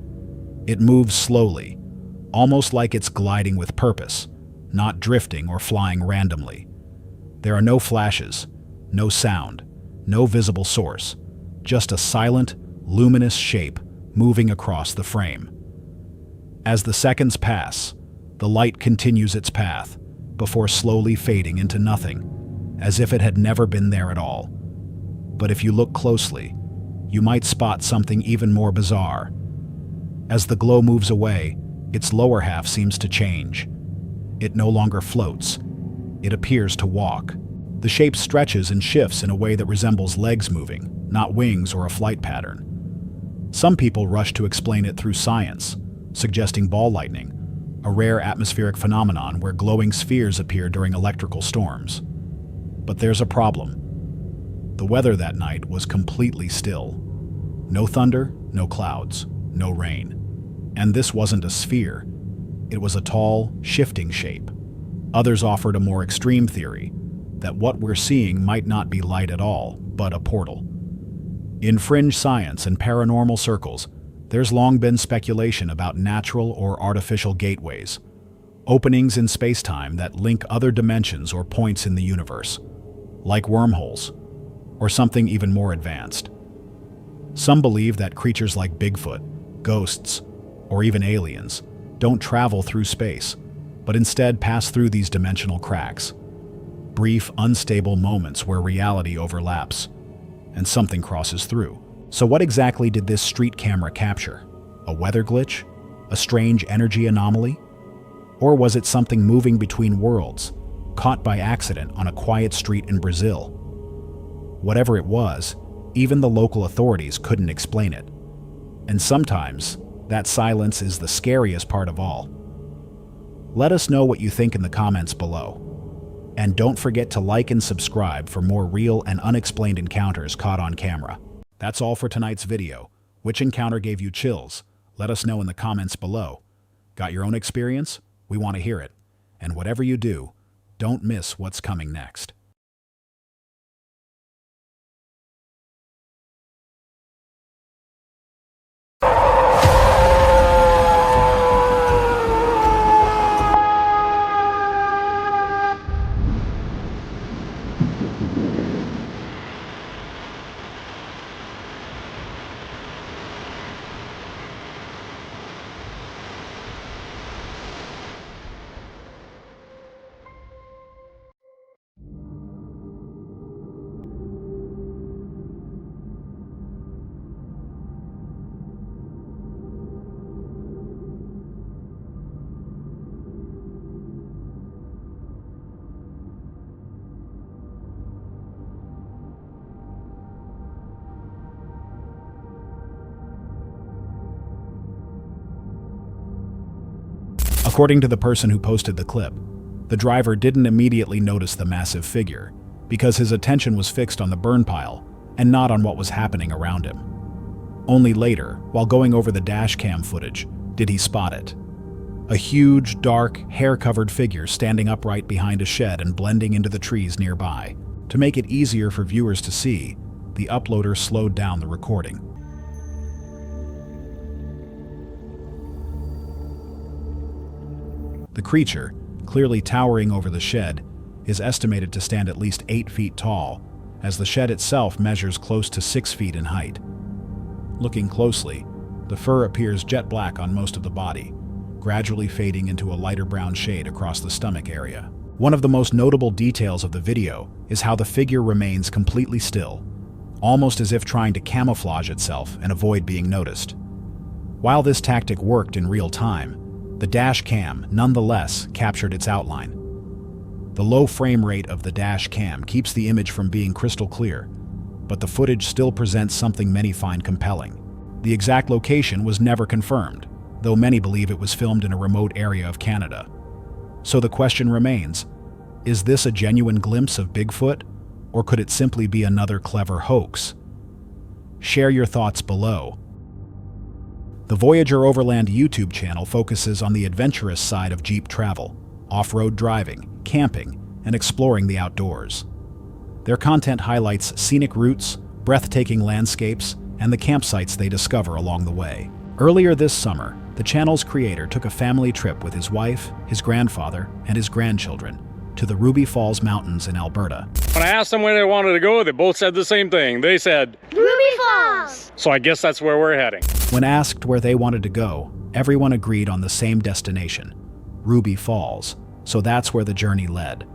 It moves slowly, almost like it's gliding with purpose, not drifting or flying randomly. There are no flashes, no sound, no visible source, just a silent, luminous shape moving across the frame. As the seconds pass, the light continues its path, before slowly fading into nothing, as if it had never been there at all. But if you look closely, you might spot something even more bizarre. As the glow moves away, its lower half seems to change. It no longer floats. It appears to walk. The shape stretches and shifts in a way that resembles legs moving, not wings or a flight pattern. Some people rush to explain it through science, suggesting ball lightning, a rare atmospheric phenomenon where glowing spheres appear during electrical storms. But there's a problem. The weather that night was completely still. No thunder, no clouds, no rain. And this wasn't a sphere. It was a tall, shifting shape. Others offered a more extreme theory, that what we're seeing might not be light at all, but a portal. In fringe science and paranormal circles, there's long been speculation about natural or artificial gateways, openings in space-time that link other dimensions or points in the universe, like wormholes, or something even more advanced. Some believe that creatures like Bigfoot, ghosts, or even aliens don't travel through space, but instead pass through these dimensional cracks. Brief, unstable moments where reality overlaps, and something crosses through. So what exactly did this street camera capture? A weather glitch? A strange energy anomaly? Or was it something moving between worlds, caught by accident on a quiet street in Brazil? Whatever it was, even the local authorities couldn't explain it. And sometimes, that silence is the scariest part of all. Let us know what you think in the comments below. And don't forget to like and subscribe for more real and unexplained encounters caught on camera. That's all for tonight's video. Which encounter gave you chills? Let us know in the comments below. Got your own experience? We want to hear it. And whatever you do, don't miss what's coming next. According to the person who posted the clip, the driver didn't immediately notice the massive figure because his attention was fixed on the burn pile and not on what was happening around him. Only later, while going over the dash cam footage, did he spot it. A huge, dark, hair-covered figure standing upright behind a shed and blending into the trees nearby. To make it easier for viewers to see, the uploader slowed down the recording. The creature, clearly towering over the shed, is estimated to stand at least 8 feet tall, as the shed itself measures close to 6 feet in height. Looking closely, the fur appears jet black on most of the body, gradually fading into a lighter brown shade across the stomach area. One of the most notable details of the video is how the figure remains completely still, almost as if trying to camouflage itself and avoid being noticed. While this tactic worked in real time, the dash cam nonetheless captured its outline. The low frame rate of the dash cam keeps the image from being crystal clear, but the footage still presents something many find compelling. The exact location was never confirmed, though many believe it was filmed in a remote area of Canada. So the question remains, is this a genuine glimpse of Bigfoot, or could it simply be another clever hoax? Share your thoughts below. The Voyager Overland YouTube channel focuses on the adventurous side of Jeep travel, off-road driving, camping, and exploring the outdoors. Their content highlights scenic routes, breathtaking landscapes, and the campsites they discover along the way. Earlier this summer, the channel's creator took a family trip with his wife, his grandfather, and his grandchildren to the Ruby Falls Mountains in Alberta. When I asked them where they wanted to go, they both said the same thing. They said, Ruby Falls! So I guess that's where we're heading. When asked where they wanted to go, everyone agreed on the same destination, Ruby Falls, so that's where the journey led.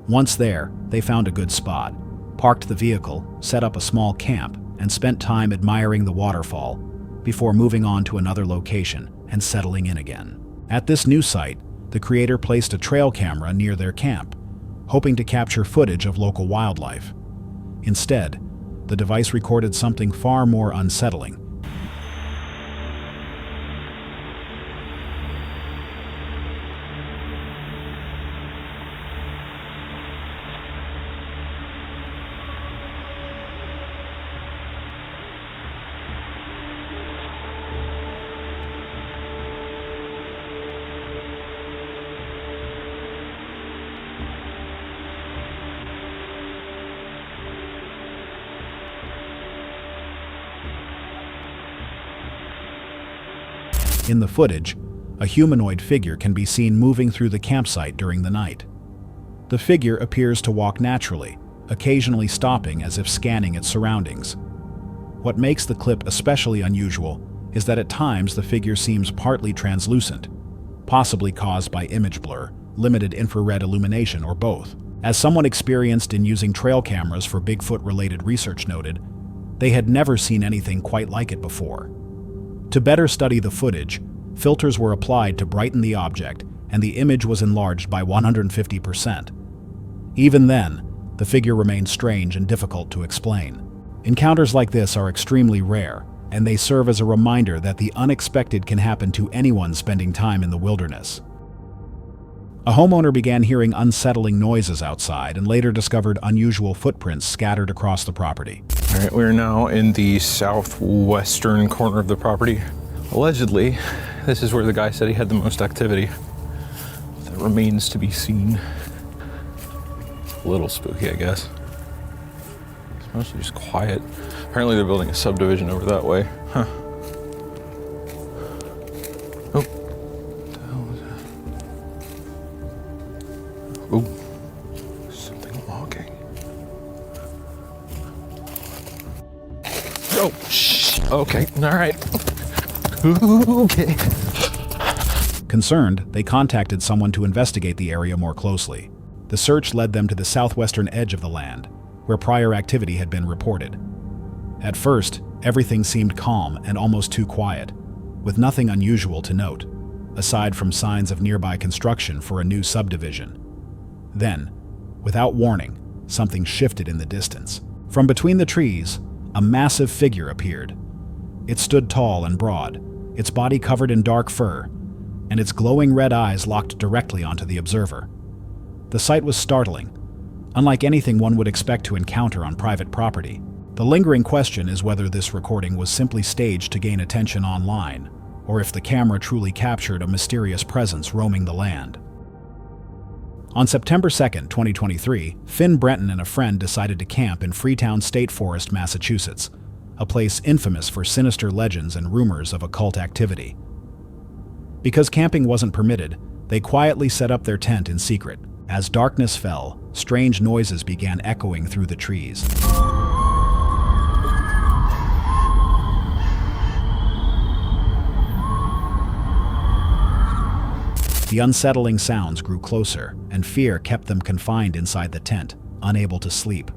Once there, they found a good spot, parked the vehicle, set up a small camp, and spent time admiring the waterfall, before moving on to another location and settling in again. At this new site, the creator placed a trail camera near their camp, hoping to capture footage of local wildlife. Instead, the device recorded something far more unsettling. In the footage, a humanoid figure can be seen moving through the campsite during the night. The figure appears to walk naturally, occasionally stopping as if scanning its surroundings. What makes the clip especially unusual is that at times the figure seems partly translucent, possibly caused by image blur, limited infrared illumination, or both. As someone experienced in using trail cameras for Bigfoot-related research noted, they had never seen anything quite like it before. To better study the footage, filters were applied to brighten the object, and the image was enlarged by 150%. Even then, the figure remained strange and difficult to explain. Encounters like this are extremely rare, and they serve as a reminder that the unexpected can happen to anyone spending time in the wilderness. A homeowner began hearing unsettling noises outside and later discovered unusual footprints scattered across the property. All right, we're now in the southwestern corner of the property. Allegedly, this is where the guy said he had the most activity. That remains to be seen. A little spooky, I guess. It's mostly just quiet. Apparently they're building a subdivision over that way. Huh. Oh. What the hell was that? Oh. Something walking. Oh, shh. Okay, all right. Okay. Concerned, they contacted someone to investigate the area more closely. The search led them to the southwestern edge of the land, where prior activity had been reported. At first, everything seemed calm and almost too quiet, with nothing unusual to note, aside from signs of nearby construction for a new subdivision. Then, without warning, something shifted in the distance. From between the trees, a massive figure appeared. It stood tall and broad, its body covered in dark fur, and its glowing red eyes locked directly onto the observer. The sight was startling, unlike anything one would expect to encounter on private property. The lingering question is whether this recording was simply staged to gain attention online, or if the camera truly captured a mysterious presence roaming the land. On September 2nd, 2023, Finn Brenton and a friend decided to camp in Freetown State Forest, Massachusetts, a place infamous for sinister legends and rumors of occult activity. Because camping wasn't permitted, they quietly set up their tent in secret. As darkness fell, strange noises began echoing through the trees. The unsettling sounds grew closer, and fear kept them confined inside the tent, unable to sleep.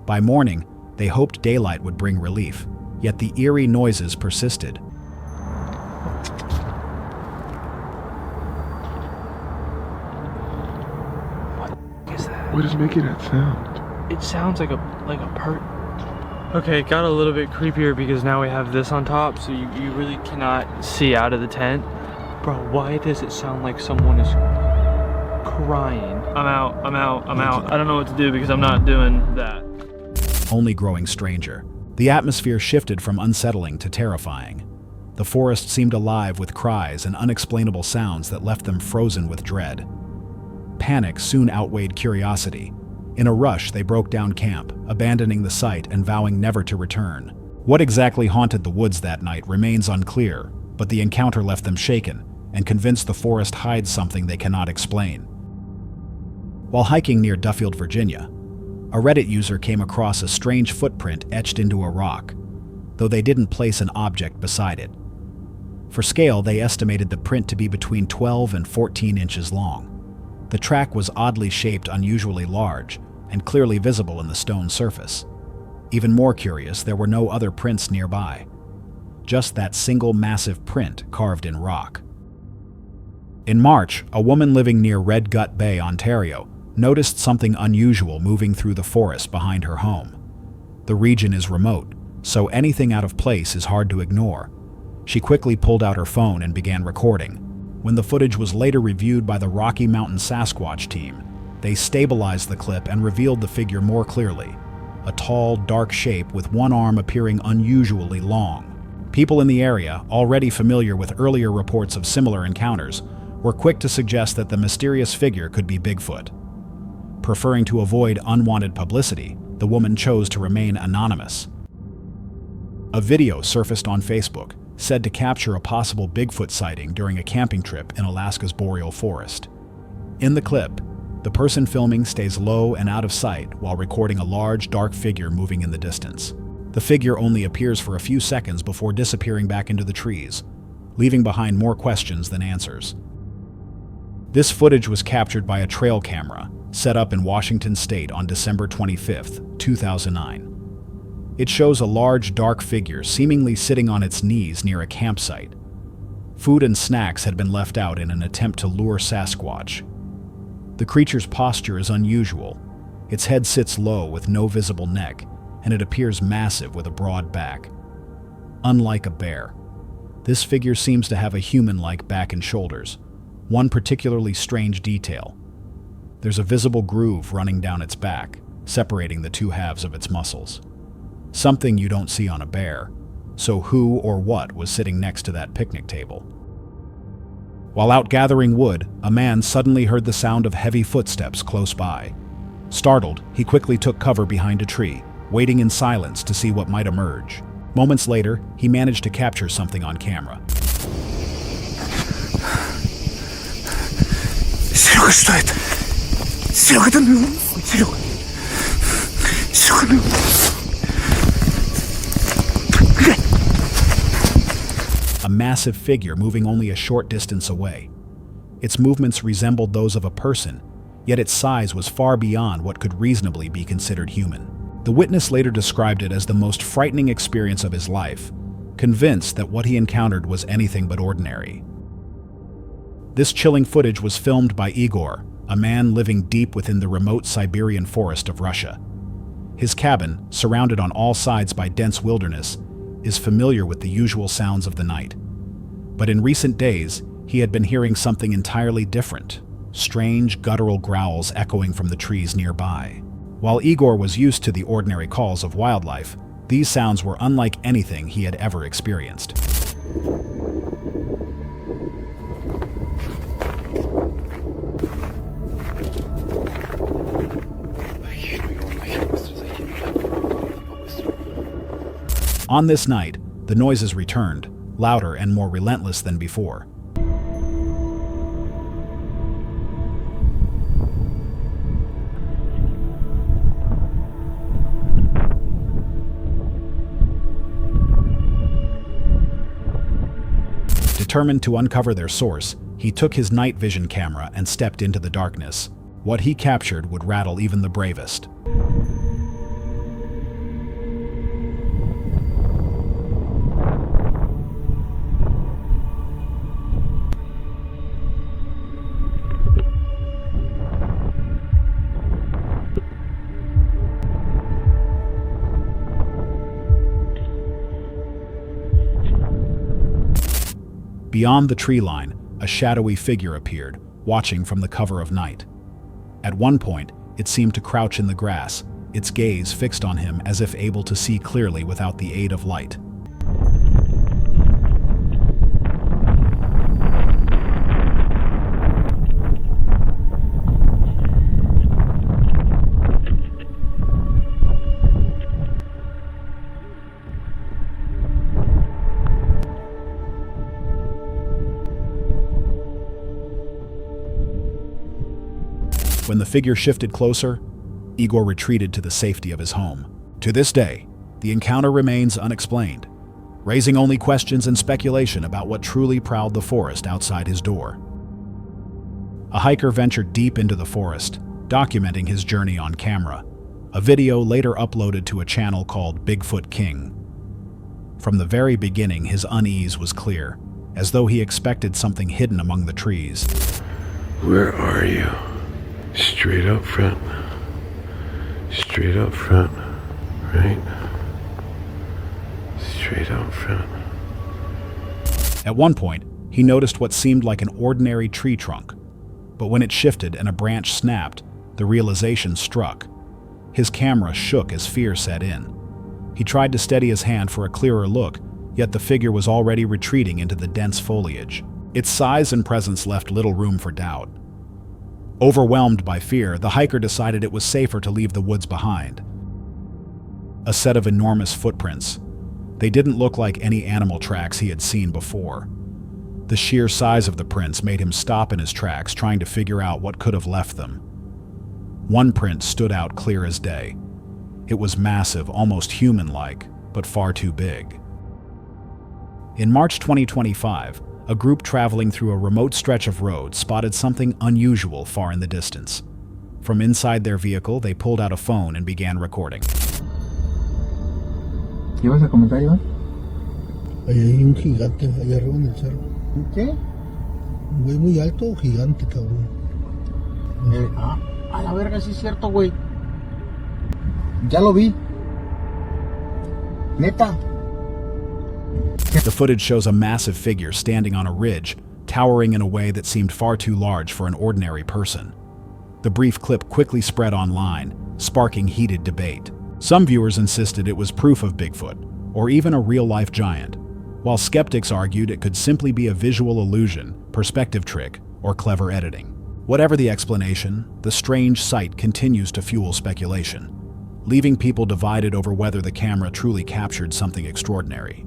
By morning, they hoped daylight would bring relief, yet the eerie noises persisted. What is making that sound? It sounds like a Okay, it got a little bit creepier because now we have this on top, so you really cannot see out of the tent. Bro, why does it sound like someone is crying? I'm out. I don't know what to do because I'm not doing that. Only growing stranger. The atmosphere shifted from unsettling to terrifying. The forest seemed alive with cries and unexplainable sounds that left them frozen with dread. Panic soon outweighed curiosity. In a rush, they broke down camp, abandoning the site and vowing never to return. What exactly haunted the woods that night remains unclear, but the encounter left them shaken and convinced the forest hides something they cannot explain. While hiking near Duffield, Virginia, a Reddit user came across a strange footprint etched into a rock, though they didn't place an object beside it. For scale, they estimated the print to be between 12 and 14 inches long. The track was oddly shaped, unusually large, and clearly visible in the stone surface. Even more curious, there were no other prints nearby. just that single massive print carved in rock. In March, a woman living near Red Gut Bay, Ontario, noticed something unusual moving through the forest behind her home. The region is remote, so anything out of place is hard to ignore. She quickly pulled out her phone and began recording. When the footage was later reviewed by the Rocky Mountain Sasquatch team, they stabilized the clip and revealed the figure more clearly. A tall, dark shape with one arm appearing unusually long. People in the area, already familiar with earlier reports of similar encounters, were quick to suggest that the mysterious figure could be Bigfoot. Preferring to avoid unwanted publicity, the woman chose to remain anonymous. A video surfaced on Facebook, said to capture a possible Bigfoot sighting during a camping trip in Alaska's boreal forest. In the clip, the person filming stays low and out of sight while recording a large, dark figure moving in the distance. The figure only appears for a few seconds before disappearing back into the trees, leaving behind more questions than answers. This footage was captured by a trail camera set up in Washington State on December 25, 2009. It shows a large, dark figure seemingly sitting on its knees near a campsite. Food and snacks had been left out in an attempt to lure Sasquatch. The creature's posture is unusual. Its head sits low with no visible neck, and it appears massive with a broad back. Unlike a bear, this figure seems to have a human-like back and shoulders. One particularly strange detail: there's a visible groove running down its back, separating the two halves of its muscles. Something you don't see on a bear. So who or what was sitting next to that picnic table? While out gathering wood, a man suddenly heard the sound of heavy footsteps close by. Startled, he quickly took cover behind a tree, waiting in silence to see what might emerge. Moments later, he managed to capture something on camera. Серега, что это? Серега, да ну, Серега. Серега, ну. A massive figure moving only a short distance away. Its movements resembled those of a person, yet its size was far beyond what could reasonably be considered human. The witness later described it as the most frightening experience of his life, convinced that what he encountered was anything but ordinary. This chilling footage was filmed by Igor, a man living deep within the remote Siberian forest of Russia. His cabin, surrounded on all sides by dense wilderness, is familiar with the usual sounds of the night. But in recent days, he had been hearing something entirely different, strange guttural growls echoing from the trees nearby. While Igor was used to the ordinary calls of wildlife, these sounds were unlike anything he had ever experienced. On this night, the noises returned, louder and more relentless than before. Determined to uncover their source, he took his night vision camera and stepped into the darkness. What he captured would rattle even the bravest. Beyond the tree line, a shadowy figure appeared, watching from the cover of night. At one point, it seemed to crouch in the grass, its gaze fixed on him as if able to see clearly without the aid of light. When the figure shifted closer, Igor retreated to the safety of his home. To this day, the encounter remains unexplained, raising only questions and speculation about what truly prowled the forest outside his door. A hiker ventured deep into the forest, documenting his journey on camera, a video later uploaded to a channel called Bigfoot King. From the very beginning, his unease was clear, as though he expected something hidden among the trees. Where are you? Straight up front. Straight up front. Right? Straight up front. At one point, he noticed what seemed like an ordinary tree trunk. But when it shifted and a branch snapped, the realization struck. His camera shook as fear set in. He tried to steady his hand for a clearer look, yet the figure was already retreating into the dense foliage. Its size and presence left little room for doubt. Overwhelmed by fear, the hiker decided it was safer to leave the woods behind. A set of enormous footprints. They didn't look like any animal tracks he had seen before. The sheer size of the prints made him stop in his tracks, trying to figure out what could have left them. One print stood out clear as day. It was massive, almost human-like, but far too big. In March 2025, a group traveling through a remote stretch of road spotted something unusual far in the distance. From inside their vehicle, they pulled out a phone and began recording. ¿Qué vas a comentar, Iván? Ahí hay un gigante allá arriba en el cerro. ¿Qué? Un güey muy alto, gigante, cabrón. A la verga, sí es cierto, güey. Ya lo vi. Neta. The footage shows a massive figure standing on a ridge, towering in a way that seemed far too large for an ordinary person. The brief clip quickly spread online, sparking heated debate. Some viewers insisted it was proof of Bigfoot, or even a real-life giant, while skeptics argued it could simply be a visual illusion, perspective trick, or clever editing. Whatever the explanation, the strange sight continues to fuel speculation, leaving people divided over whether the camera truly captured something extraordinary.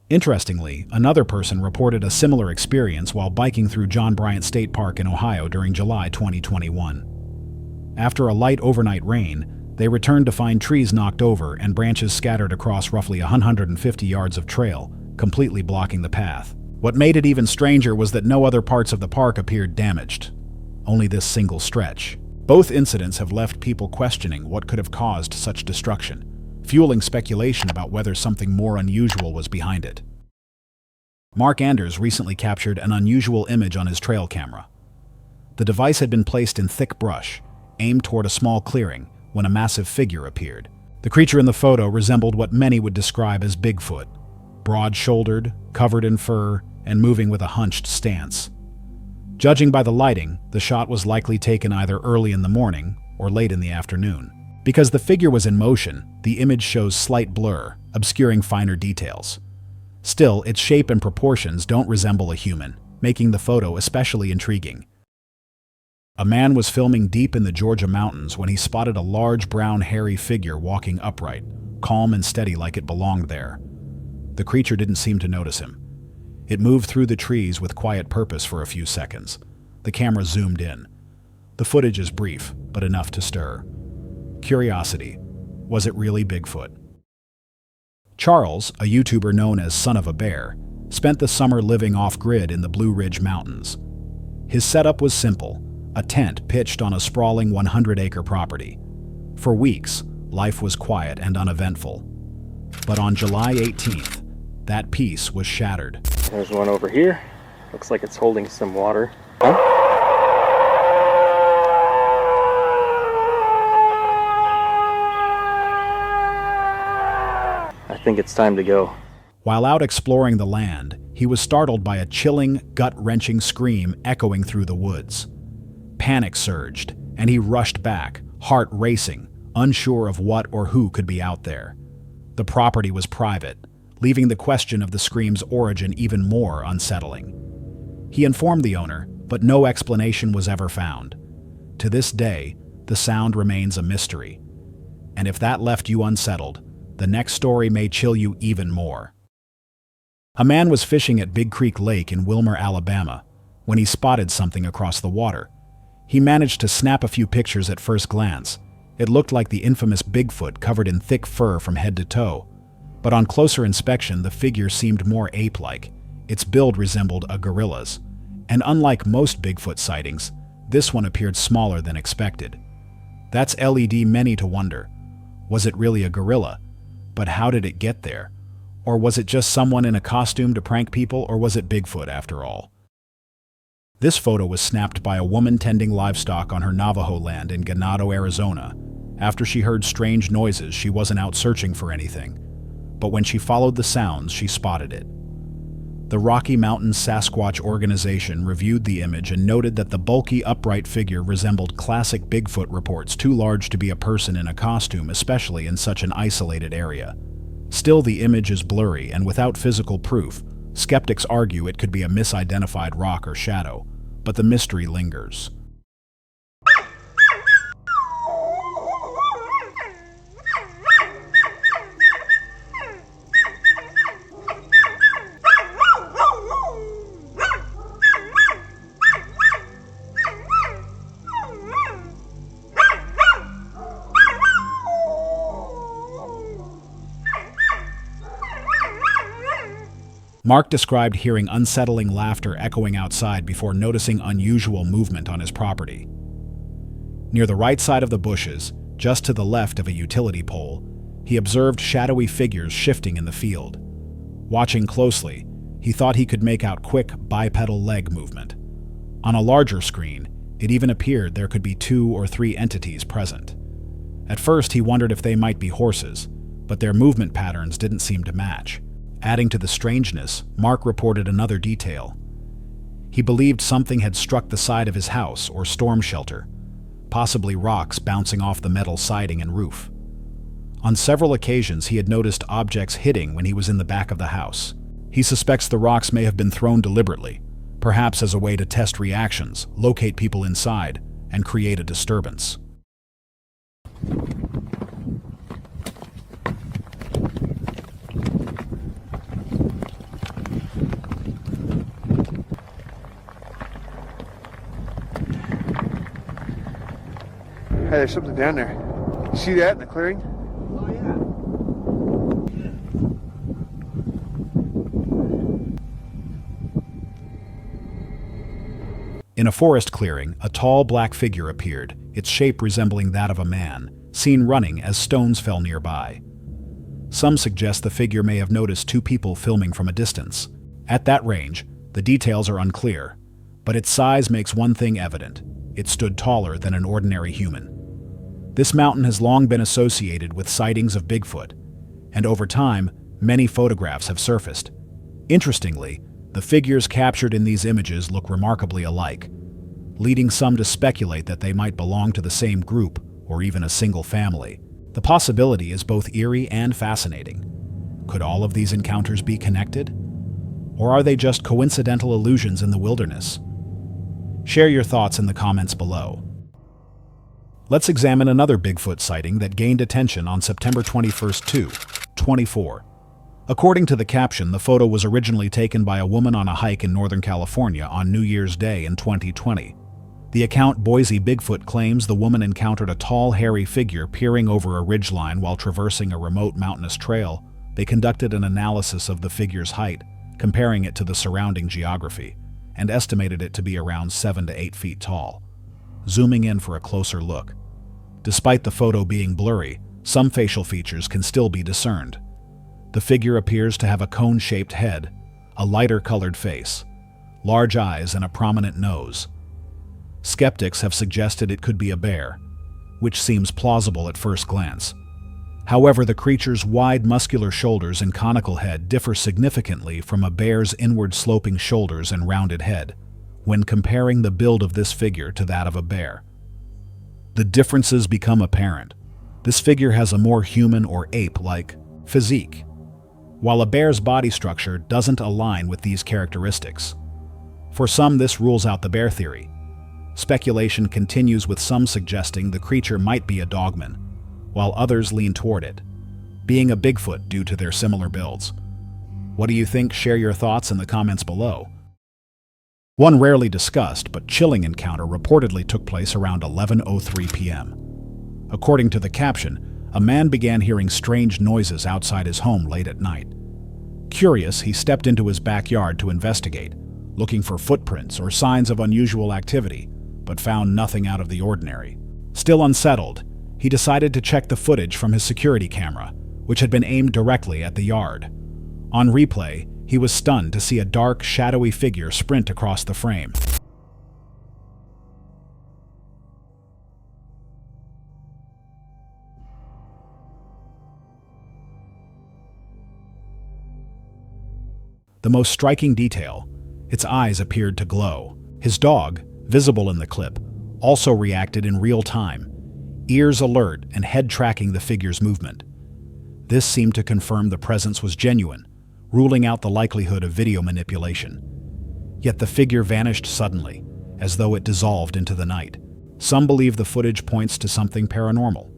Interestingly, another person reported a similar experience while biking through John Bryant State Park in Ohio during July 2021. After a light overnight rain, they returned to find trees knocked over and branches scattered across roughly 150 yards of trail, completely blocking the path. What made it even stranger was that no other parts of the park appeared damaged, only this single stretch. Both incidents have left people questioning what could have caused such destruction, fueling speculation about whether something more unusual was behind it. Mark Anders recently captured an unusual image on his trail camera. The device had been placed in thick brush, aimed toward a small clearing, when a massive figure appeared. The creature in the photo resembled what many would describe as Bigfoot, broad-shouldered, covered in fur, and moving with a hunched stance. Judging by the lighting, the shot was likely taken either early in the morning or late in the afternoon. Because the figure was in motion, the image shows slight blur, obscuring finer details. Still, its shape and proportions don't resemble a human, making the photo especially intriguing. A man was filming deep in the Georgia mountains when he spotted a large brown hairy figure walking upright, calm and steady like it belonged there. The creature didn't seem to notice him. It moved through the trees with quiet purpose for a few seconds. The camera zoomed in. The footage is brief, but enough to stir. Curiosity. Was it really Bigfoot? Charles, a YouTuber known as Son of a Bear, spent the summer living off-grid in the Blue Ridge Mountains. His setup was simple, a tent pitched on a sprawling 100-acre property. For weeks, life was quiet and uneventful. But on July 18th, that peace was shattered. There's one over here. Looks like it's holding some water. I think it's time to go. While out exploring the land, he was startled by a chilling, gut-wrenching scream echoing through the woods. Panic surged, and he rushed back, heart racing, unsure of what or who could be out there. The property was private, leaving the question of the scream's origin even more unsettling. He informed the owner, but no explanation was ever found. To this day, the sound remains a mystery. And if that left you unsettled, the next story may chill you even more. A man was fishing at Big Creek Lake in Wilmer, Alabama, when he spotted something across the water. He managed to snap a few pictures at first glance. It looked like the infamous Bigfoot covered in thick fur from head to toe. But on closer inspection, the figure seemed more ape-like. Its build resembled a gorilla's. And unlike most Bigfoot sightings, this one appeared smaller than expected. That's led many to wonder, was it really a gorilla? But how did it get there? Or was it just someone in a costume to prank people, or was it Bigfoot after all? This photo was snapped by a woman tending livestock on her Navajo land in Ganado, Arizona. After she heard strange noises, she wasn't out searching for anything, but when she followed the sounds, she spotted it. The Rocky Mountain Sasquatch organization reviewed the image and noted that the bulky, upright figure resembled classic Bigfoot reports, too large to be a person in a costume, especially in such an isolated area. Still, the image is blurry, and without physical proof, skeptics argue it could be a misidentified rock or shadow, but the mystery lingers. Mark described hearing unsettling laughter echoing outside before noticing unusual movement on his property. Near the right side of the bushes, just to the left of a utility pole, he observed shadowy figures shifting in the field. Watching closely, he thought he could make out quick bipedal leg movement. On a larger screen, it even appeared there could be 2 or 3 entities present. At first, he wondered if they might be horses, but their movement patterns didn't seem to match. Adding to the strangeness, Mark reported another detail. He believed something had struck the side of his house or storm shelter, possibly rocks bouncing off the metal siding and roof. On several occasions, he had noticed objects hitting when he was in the back of the house. He suspects the rocks may have been thrown deliberately, perhaps as a way to test reactions, locate people inside, and create a disturbance. Hey, there's something down there. You see that in the clearing? Oh, yeah. In a forest clearing, a tall black figure appeared, its shape resembling that of a man, seen running as stones fell nearby. Some suggest the figure may have noticed 2 people filming from a distance. At that range, the details are unclear, but its size makes one thing evident: it stood taller than an ordinary human. This mountain has long been associated with sightings of Bigfoot, and over time, many photographs have surfaced. Interestingly, the figures captured in these images look remarkably alike, leading some to speculate that they might belong to the same group or even a single family. The possibility is both eerie and fascinating. Could all of these encounters be connected? Or are they just coincidental illusions in the wilderness? Share your thoughts in the comments below. Let's examine another Bigfoot sighting that gained attention on September 21st, 2024. According to the caption, the photo was originally taken by a woman on a hike in Northern California on New Year's Day in 2020. The account Boise Bigfoot claims the woman encountered a tall, hairy figure peering over a ridgeline while traversing a remote mountainous trail. They conducted an analysis of the figure's height, comparing it to the surrounding geography, and estimated it to be around 7 to 8 feet tall. Zooming in for a closer look. Despite the photo being blurry, some facial features can still be discerned. The figure appears to have a cone-shaped head, a lighter-colored face, large eyes, and a prominent nose. Skeptics have suggested it could be a bear, which seems plausible at first glance. However, the creature's wide, muscular shoulders and conical head differ significantly from a bear's inward-sloping shoulders and rounded head, when comparing the build of this figure to that of a bear. The differences become apparent. This figure has a more human or ape-like physique, while a bear's body structure doesn't align with these characteristics. For some, this rules out the bear theory. Speculation continues, with some suggesting the creature might be a dogman, while others lean toward it being a Bigfoot due to their similar builds. What do you think? Share your thoughts in the comments below. One rarely discussed but chilling encounter reportedly took place around 11:03 p.m. According to the caption, a man began hearing strange noises outside his home late at night. Curious, he stepped into his backyard to investigate, looking for footprints or signs of unusual activity, but found nothing out of the ordinary. Still unsettled, he decided to check the footage from his security camera, which had been aimed directly at the yard. On replay, he was stunned to see a dark, shadowy figure sprint across the frame. The most striking detail, its eyes appeared to glow. His dog, visible in the clip, also reacted in real time, ears alert and head tracking the figure's movement. This seemed to confirm the presence was genuine, ruling out the likelihood of video manipulation. Yet the figure vanished suddenly, as though it dissolved into the night. Some believe the footage points to something paranormal.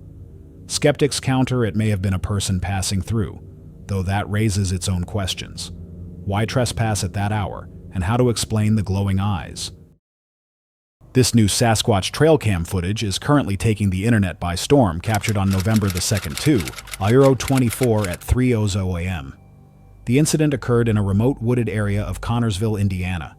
Skeptics counter it may have been a person passing through, though that raises its own questions. Why trespass at that hour, and how to explain the glowing eyes? This new Sasquatch trail cam footage is currently taking the internet by storm, captured on November the 2nd, 2024 at 3:00 a.m. The incident occurred in a remote wooded area of Connorsville, Indiana.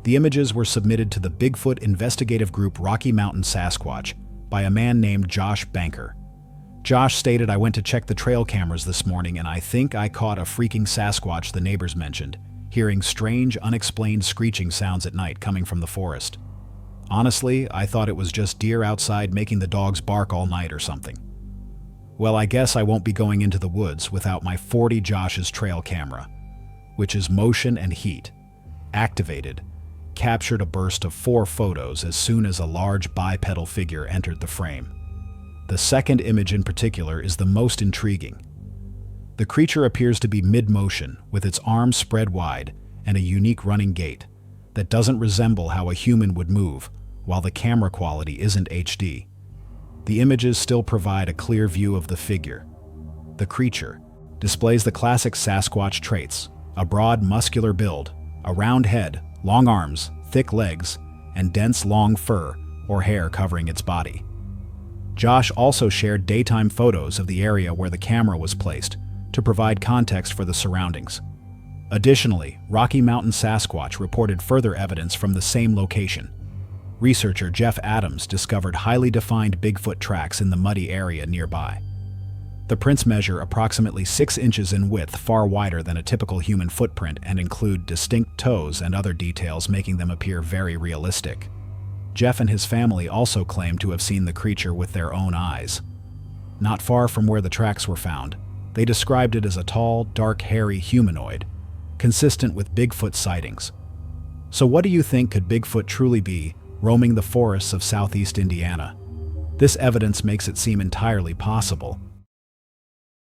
The images were submitted to the Bigfoot investigative group Rocky Mountain Sasquatch by a man named Josh Banker. Josh stated, "I went to check the trail cameras this morning and I think I caught a freaking Sasquatch," the neighbors mentioned, hearing strange, unexplained screeching sounds at night coming from the forest. "Honestly, I thought it was just deer outside making the dogs bark all night or something." Well, I guess I won't be going into the woods without my 40 Josh's trail camera, which is motion and heat, activated, captured a burst of 4 photos as soon as a large bipedal figure entered the frame. The second image in particular is the most intriguing. The creature appears to be mid-motion, with its arms spread wide and a unique running gait that doesn't resemble how a human would move, while the camera quality isn't HD. The images still provide a clear view of the figure. The creature displays the classic Sasquatch traits: a broad, muscular build, a round head, long arms, thick legs, and dense, long fur or hair covering its body. Josh also shared daytime photos of the area where the camera was placed to provide context for the surroundings. Additionally, Rocky Mountain Sasquatch reported further evidence from the same location. Researcher Jeff Adams discovered highly defined Bigfoot tracks in the muddy area nearby. The prints measure approximately 6 inches in width, far wider than a typical human footprint, and include distinct toes and other details, making them appear very realistic. Jeff and his family also claim to have seen the creature with their own eyes. Not far from where the tracks were found, they described it as a tall, dark, hairy humanoid, consistent with Bigfoot sightings. So what do you think? Could Bigfoot truly be roaming the forests of southeast Indiana? This evidence makes it seem entirely possible.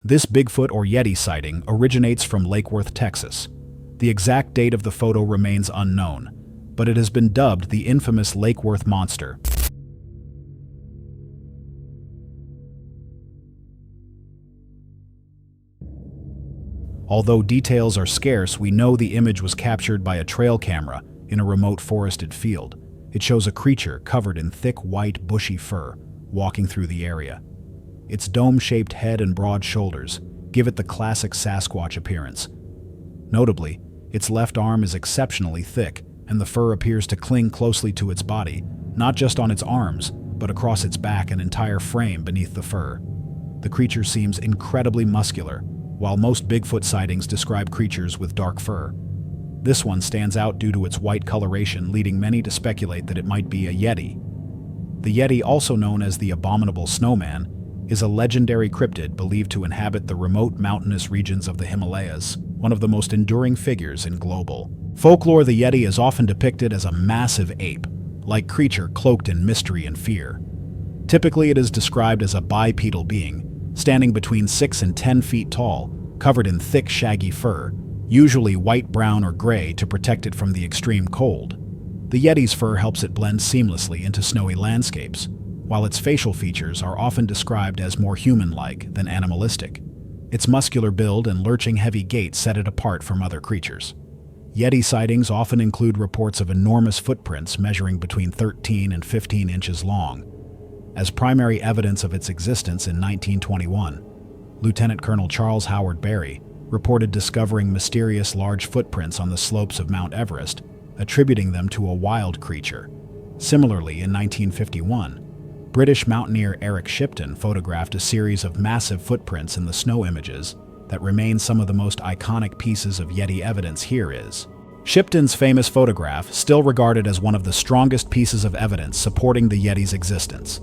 This Bigfoot or Yeti sighting originates from Lake Worth, Texas. The exact date of the photo remains unknown, but it has been dubbed the infamous Lake Worth Monster. Although details are scarce, we know the image was captured by a trail camera in a remote forested field. It shows a creature covered in thick, white, bushy fur walking through the area. Its dome-shaped head and broad shoulders give it the classic Sasquatch appearance. Notably, its left arm is exceptionally thick, and the fur appears to cling closely to its body, not just on its arms, but across its back and entire frame beneath the fur. The creature seems incredibly muscular, while most Bigfoot sightings describe creatures with dark fur. This one stands out due to its white coloration, leading many to speculate that it might be a Yeti. The Yeti, also known as the Abominable Snowman, is a legendary cryptid believed to inhabit the remote mountainous regions of the Himalayas, one of the most enduring figures in global folklore. The Yeti is often depicted as a massive ape-like creature cloaked in mystery and fear. Typically, it is described as a bipedal being, standing between 6 and 10 feet tall, covered in thick, shaggy fur, usually white, brown, or gray, to protect it from the extreme cold. The Yeti's fur helps it blend seamlessly into snowy landscapes, while its facial features are often described as more human-like than animalistic. Its muscular build and lurching heavy gait set it apart from other creatures. Yeti sightings often include reports of enormous footprints measuring between 13 and 15 inches long. As primary evidence of its existence in 1921, Lieutenant Colonel Charles Howard Berry reported discovering mysterious large footprints on the slopes of Mount Everest, attributing them to a wild creature. Similarly, in 1951, British mountaineer Eric Shipton photographed a series of massive footprints in the snow images, that remain some of the most iconic pieces of Yeti evidence here is Shipton's famous photograph, still regarded as one of the strongest pieces of evidence supporting the Yeti's existence.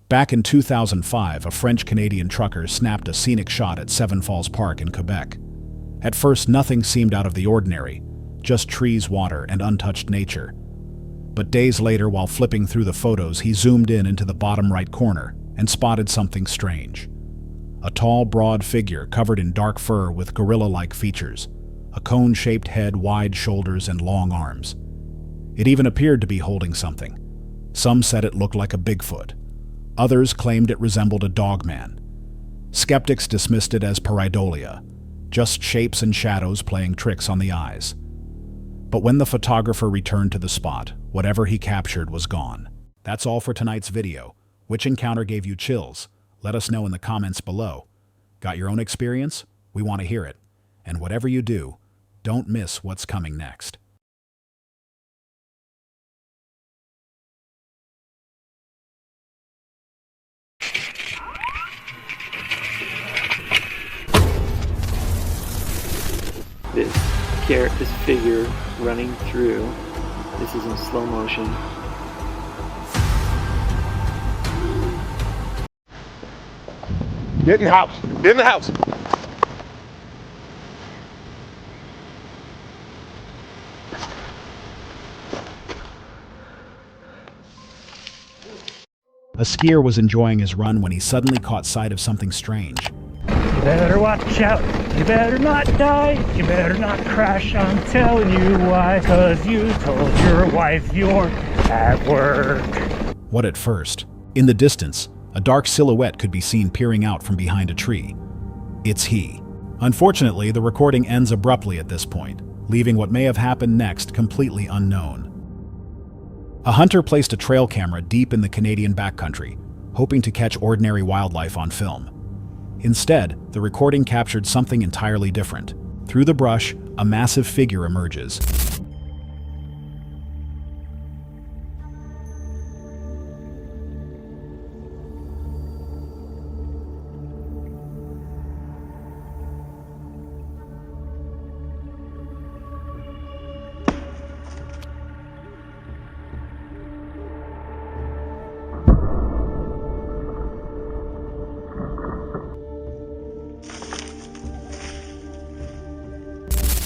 Back in 2005, a French-Canadian trucker snapped a scenic shot at Seven Falls Park in Quebec. At first, nothing seemed out of the ordinary, just trees, water, and untouched nature. But days later, while flipping through the photos, he zoomed in into the bottom right corner and spotted something strange. A tall, broad figure covered in dark fur with gorilla-like features, a cone-shaped head, wide shoulders, and long arms. It even appeared to be holding something. Some said it looked like a Bigfoot. Others claimed it resembled a dogman. Skeptics dismissed it as pareidolia, just shapes and shadows playing tricks on the eyes. But when the photographer returned to the spot, whatever he captured was gone. That's all for tonight's video. Which encounter gave you chills? Let us know in the comments below. Got your own experience? We want to hear it. And whatever you do, don't miss what's coming next. This figure running through. This is in slow motion. Get in the house. Get in the house. A skier was enjoying his run when he suddenly caught sight of something strange. You better watch out, you better not die, you better not crash, I'm telling you why, 'cause you told your wife you're at work. What at first? In the distance, a dark silhouette could be seen peering out from behind a tree. It's he. Unfortunately, the recording ends abruptly at this point, leaving what may have happened next completely unknown. A hunter placed a trail camera deep in the Canadian backcountry, hoping to catch ordinary wildlife on film. Instead, the recording captured something entirely different. Through the brush, a massive figure emerges.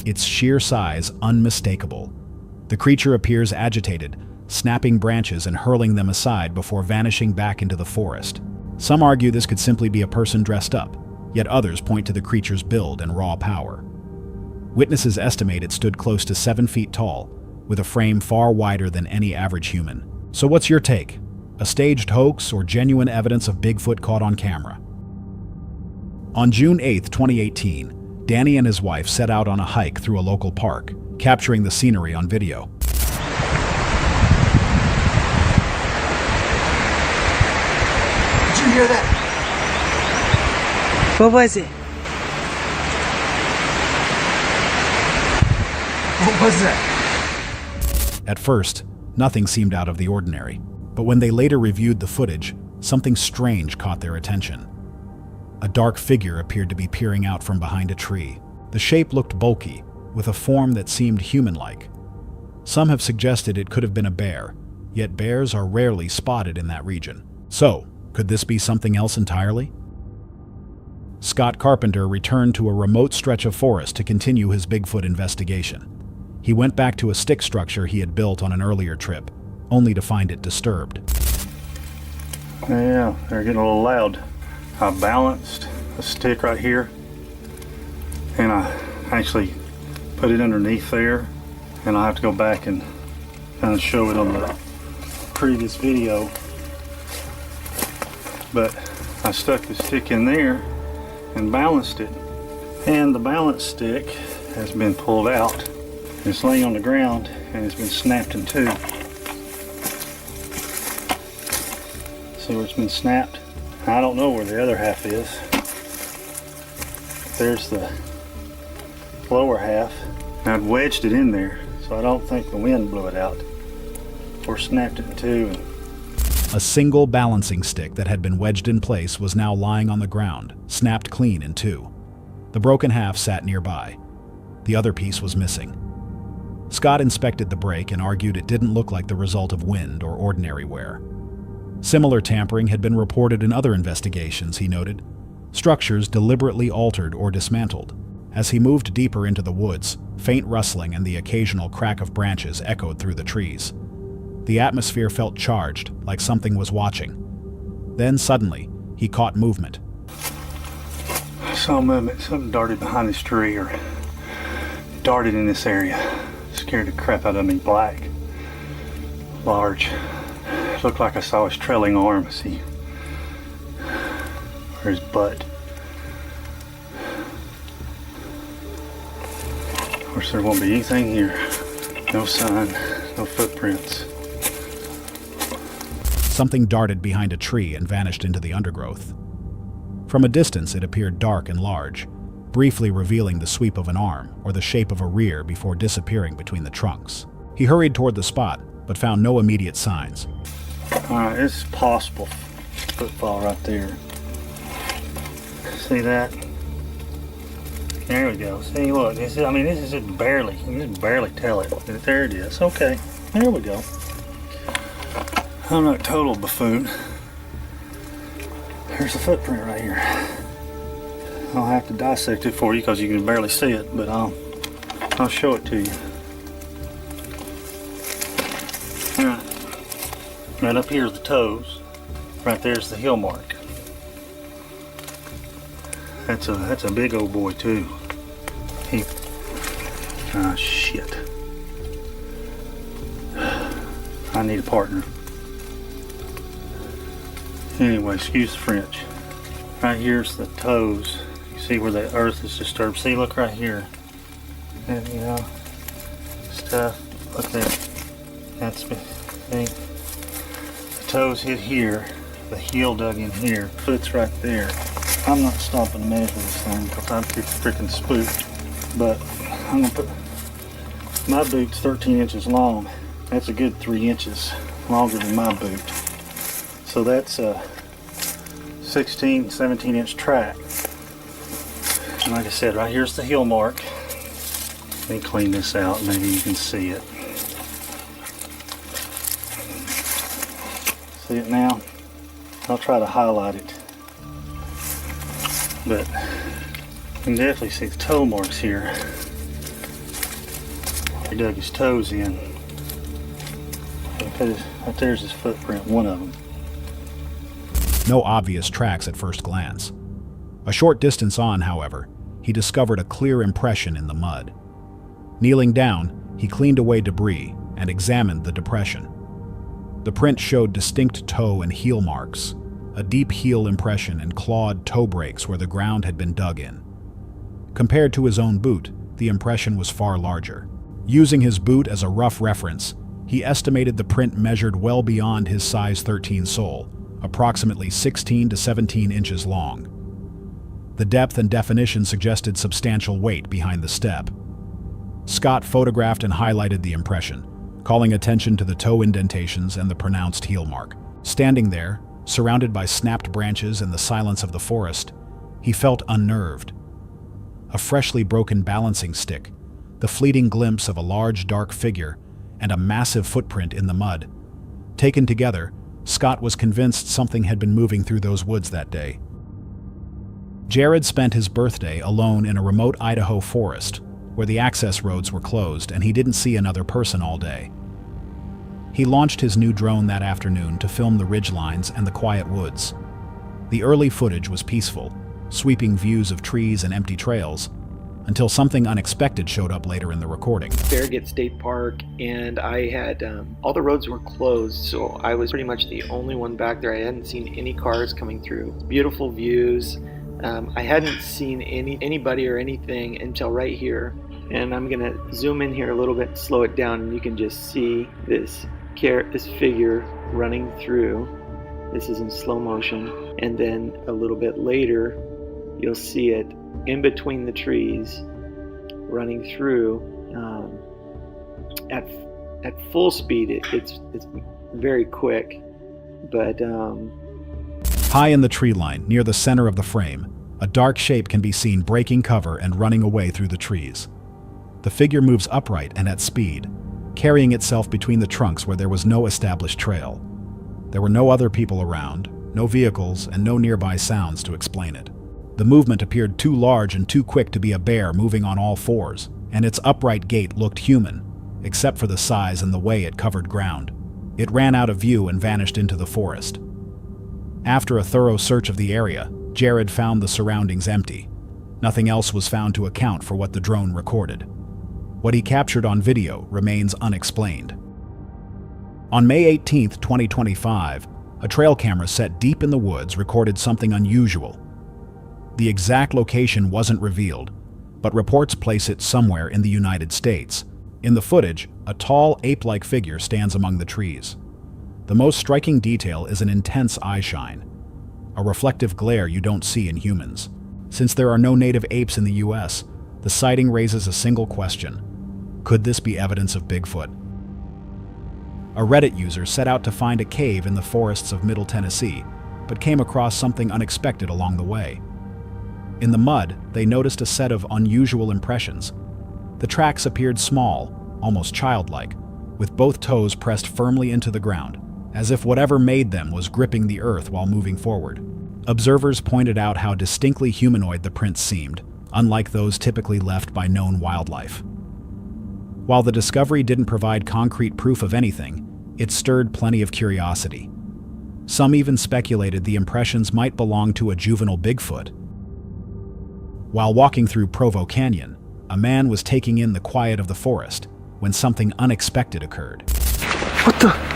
Its sheer size unmistakable. The creature appears agitated, snapping branches and hurling them aside before vanishing back into the forest. Some argue this could simply be a person dressed up, yet others point to the creature's build and raw power. Witnesses estimate it stood close to 7 feet tall, with a frame far wider than any average human. So what's your take? A staged hoax or genuine evidence of Bigfoot caught on camera? On June 8, 2018, Danny and his wife set out on a hike through a local park, capturing the scenery on video. Did you hear that? What was it? What was that? At first, nothing seemed out of the ordinary, but when they later reviewed the footage, something strange caught their attention. A dark figure appeared to be peering out from behind a tree. The shape looked bulky, with a form that seemed human-like. Some have suggested it could have been a bear, yet bears are rarely spotted in that region. So, could this be something else entirely? Scott Carpenter returned to a remote stretch of forest to continue his Bigfoot investigation. He went back to a stick structure he had built on an earlier trip, only to find it disturbed. Yeah, they're getting a little loud. I balanced a stick right here, and I actually put it underneath there, and I'll have to go back and kind of show it on the previous video. But I stuck the stick in there and balanced it, and the balance stick has been pulled out. It's laying on the ground and it's been snapped in two. See where it's been snapped? I don't know where the other half is. There's the lower half. I've wedged it in there, so I don't think the wind blew it out or snapped it in two. A single balancing stick that had been wedged in place was now lying on the ground, snapped clean in two. The broken half sat nearby. The other piece was missing. Scott inspected the break and argued it didn't look like the result of wind or ordinary wear. Similar tampering had been reported in other investigations, he noted. Structures deliberately altered or dismantled. As he moved deeper into the woods, faint rustling and the occasional crack of branches echoed through the trees. The atmosphere felt charged, like something was watching. Then suddenly, he caught movement. I saw movement. Something darted behind this tree or darted in this area. Scared the crap out of me. Black. Large. Looked like I saw his trailing arm. See? Or his butt. Of course, there won't be anything here. No sign. No footprints. Something darted behind a tree and vanished into the undergrowth. From a distance, it appeared dark and large, briefly revealing the sweep of an arm or the shape of a rear before disappearing between the trunks. He hurried toward the spot, but found no immediate signs. Alright, it's possible footfall right there. See that? There we go. See, look, this is just barely, you can just barely tell it. There it is. Okay, there we go. I'm not a total buffoon. There's a footprint right here. I'll have to dissect it for you because you can barely see it, but I'll show it to you. Alright. Right up here are the toes. Right there's the heel mark. That's a big old boy too. Shit. I need a partner. Anyway, excuse the French. Right here's the toes. You see where the earth is disturbed. See, look right here. And stuff. Look there. That's me. See? The toes hit here. The heel dug in here. Foot's right there. I'm not stopping to measure this thing because I'm freaking spooked. But I'm gonna put my boot's 13 inches long. That's a good 3 inches longer than my boot. So that's a 16, 17 inch track. And like I said, right here's the heel mark. Let me clean this out, maybe you can see it. See it now? I'll try to highlight it. But you can definitely see the toe marks here. He dug his toes in. Right there's his footprint, one of them. No obvious tracks at first glance. A short distance on, however, he discovered a clear impression in the mud. Kneeling down, he cleaned away debris and examined the depression. The print showed distinct toe and heel marks, a deep heel impression and clawed toe breaks where the ground had been dug in. Compared to his own boot, the impression was far larger. Using his boot as a rough reference, he estimated the print measured well beyond his size 13 sole, approximately 16 to 17 inches long. The depth and definition suggested substantial weight behind the step. Scott photographed and highlighted the impression, calling attention to the toe indentations and the pronounced heel mark. Standing there, surrounded by snapped branches and the silence of the forest, he felt unnerved. A freshly broken balancing stick, the fleeting glimpse of a large dark figure, and a massive footprint in the mud. Taken together, Scott was convinced something had been moving through those woods that day. Jared spent his birthday alone in a remote Idaho forest, where the access roads were closed and he didn't see another person all day. He launched his new drone that afternoon to film the ridgelines and the quiet woods. The early footage was peaceful, sweeping views of trees and empty trails, until something unexpected showed up later in the recording. Farragut State Park, and I had, all the roads were closed, so I was pretty much the only one back there. I hadn't seen any cars coming through. Beautiful views. I hadn't seen anybody or anything until right here, and I'm gonna zoom in here a little bit, slow it down, and you can just see this figure running through. This is in slow motion, and then a little bit later you'll see it in between the trees running through at full speed. It's very quick, But High in the tree line, near the center of the frame, a dark shape can be seen breaking cover and running away through the trees. The figure moves upright and at speed, carrying itself between the trunks where there was no established trail. There were no other people around, no vehicles, and no nearby sounds to explain it. The movement appeared too large and too quick to be a bear moving on all fours, and its upright gait looked human, except for the size and the way it covered ground. It ran out of view and vanished into the forest. After a thorough search of the area, Jared found the surroundings empty. Nothing else was found to account for what the drone recorded. What he captured on video remains unexplained. On May 18, 2025, a trail camera set deep in the woods recorded something unusual. The exact location wasn't revealed, but reports place it somewhere in the United States. In the footage, a tall, ape-like figure stands among the trees. The most striking detail is an intense eye shine, a reflective glare you don't see in humans. Since there are no native apes in the US, the sighting raises a single question. Could this be evidence of Bigfoot? A Reddit user set out to find a cave in the forests of Middle Tennessee, but came across something unexpected along the way. In the mud, they noticed a set of unusual impressions. The tracks appeared small, almost childlike, with both toes pressed firmly into the ground, as if whatever made them was gripping the earth while moving forward. Observers pointed out how distinctly humanoid the prints seemed, unlike those typically left by known wildlife. While the discovery didn't provide concrete proof of anything, it stirred plenty of curiosity. Some even speculated the impressions might belong to a juvenile Bigfoot. While walking through Provo Canyon, a man was taking in the quiet of the forest when something unexpected occurred. What the?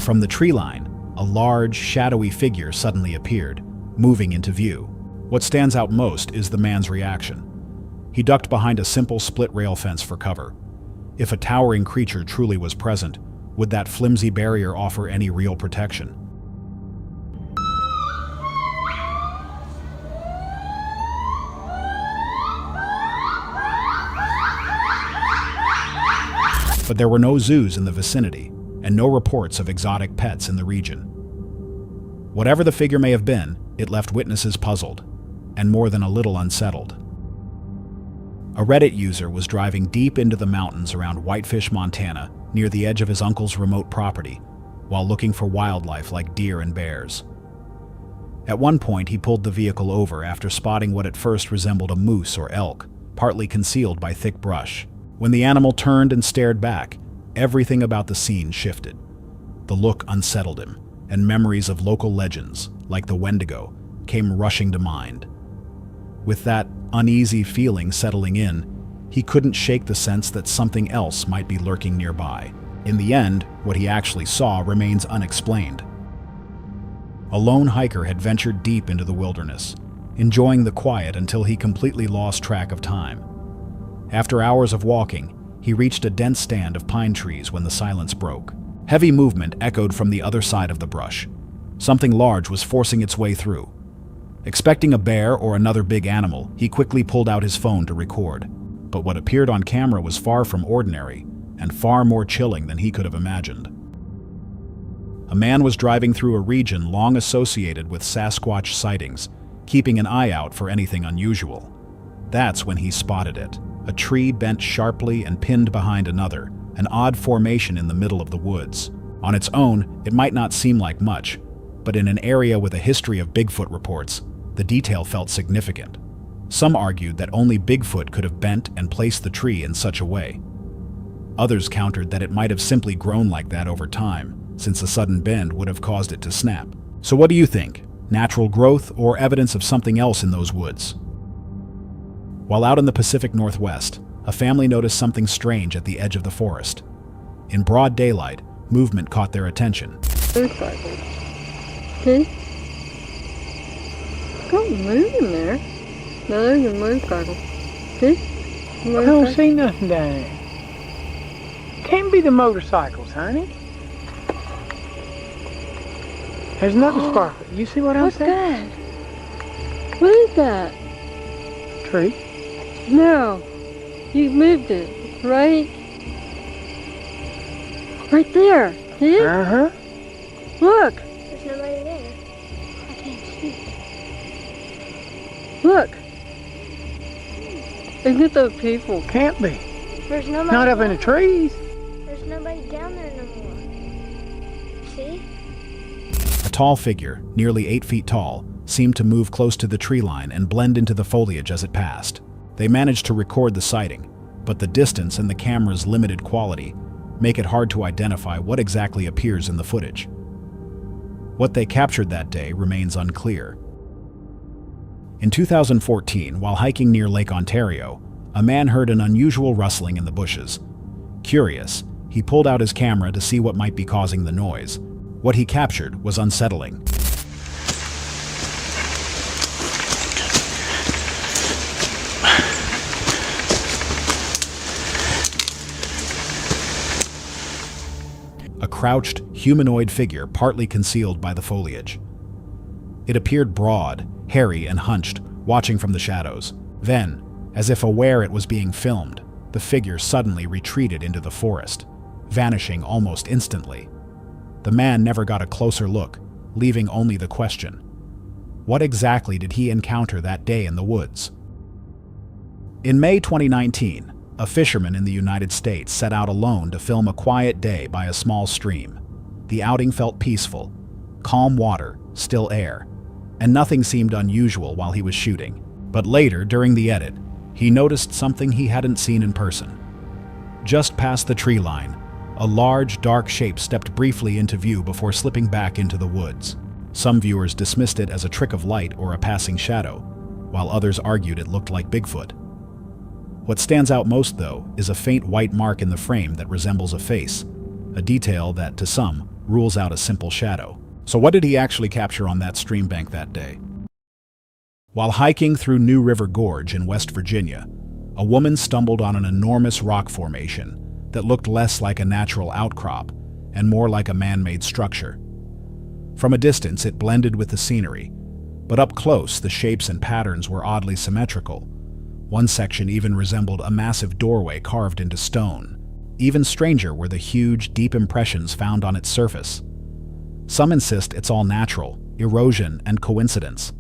From the tree line, a large, shadowy figure suddenly appeared, moving into view. What stands out most is the man's reaction. He ducked behind a simple split rail fence for cover. If a towering creature truly was present, would that flimsy barrier offer any real protection? But there were no zoos in the vicinity, and no reports of exotic pets in the region. Whatever the figure may have been, it left witnesses puzzled, and more than a little unsettled. A Reddit user was driving deep into the mountains around Whitefish, Montana, near the edge of his uncle's remote property, while looking for wildlife like deer and bears. At one point, he pulled the vehicle over after spotting what at first resembled a moose or elk, partly concealed by thick brush. When the animal turned and stared back, everything about the scene shifted. The look unsettled him, and memories of local legends, like the Wendigo, came rushing to mind. With that uneasy feeling settling in, he couldn't shake the sense that something else might be lurking nearby. In the end, what he actually saw remains unexplained. A lone hiker had ventured deep into the wilderness, enjoying the quiet until he completely lost track of time. After hours of walking, he reached a dense stand of pine trees when the silence broke. Heavy movement echoed from the other side of the brush. Something large was forcing its way through. Expecting a bear or another big animal, he quickly pulled out his phone to record. But what appeared on camera was far from ordinary, and far more chilling than he could have imagined. A man was driving through a region long associated with Sasquatch sightings, keeping an eye out for anything unusual. That's when he spotted it. A tree bent sharply and pinned behind another, an odd formation in the middle of the woods. On its own, it might not seem like much, but in an area with a history of Bigfoot reports, the detail felt significant. Some argued that only Bigfoot could have bent and placed the tree in such a way. Others countered that it might have simply grown like that over time, since a sudden bend would have caused it to snap. So what do you think? Natural growth or evidence of something else in those woods? While out in the Pacific Northwest, a family noticed something strange at the edge of the forest. In broad daylight, movement caught their attention. Motorcycle. Okay. Got move in there. No, there's a motorcycle. See? I don't see nothing down there. Can't be the motorcycles, honey. There's nothing sparkling. You see what I'm What's saying? that? What is that? Tree. No. You moved it, right? Right there. See it? Uh-huh. Look. There's nobody there. I can't see. Look. Isn't it those people? Can't be. There's nobody. Not up in the trees. There's nobody down there no more. See? A tall figure, nearly 8 feet tall, seemed to move close to the tree line and blend into the foliage as it passed. They managed to record the sighting, but the distance and the camera's limited quality make it hard to identify what exactly appears in the footage. What they captured that day remains unclear. In 2014, while hiking near Lake Ontario, a man heard an unusual rustling in the bushes. Curious, he pulled out his camera to see what might be causing the noise. What he captured was unsettling. A crouched, humanoid figure partly concealed by the foliage. It appeared broad, hairy, and hunched, watching from the shadows. Then, as if aware it was being filmed, the figure suddenly retreated into the forest, vanishing almost instantly. The man never got a closer look, leaving only the question: what exactly did he encounter that day in the woods? In May 2019, a fisherman in the United States set out alone to film a quiet day by a small stream. The outing felt peaceful: calm water, still air, and nothing seemed unusual while he was shooting. But later, during the edit, he noticed something he hadn't seen in person. Just past the tree line, a large, dark shape stepped briefly into view before slipping back into the woods. Some viewers dismissed it as a trick of light or a passing shadow, while others argued it looked like Bigfoot. What stands out most, though, is a faint white mark in the frame that resembles a face, a detail that, to some, rules out a simple shadow. So what did he actually capture on that stream bank that day? While hiking through New River Gorge in West Virginia, a woman stumbled on an enormous rock formation that looked less like a natural outcrop and more like a man-made structure. From a distance, it blended with the scenery, but up close, the shapes and patterns were oddly symmetrical. One section even resembled a massive doorway carved into stone. Even stranger were the huge, deep impressions found on its surface. Some insist it's all natural, erosion, and coincidence.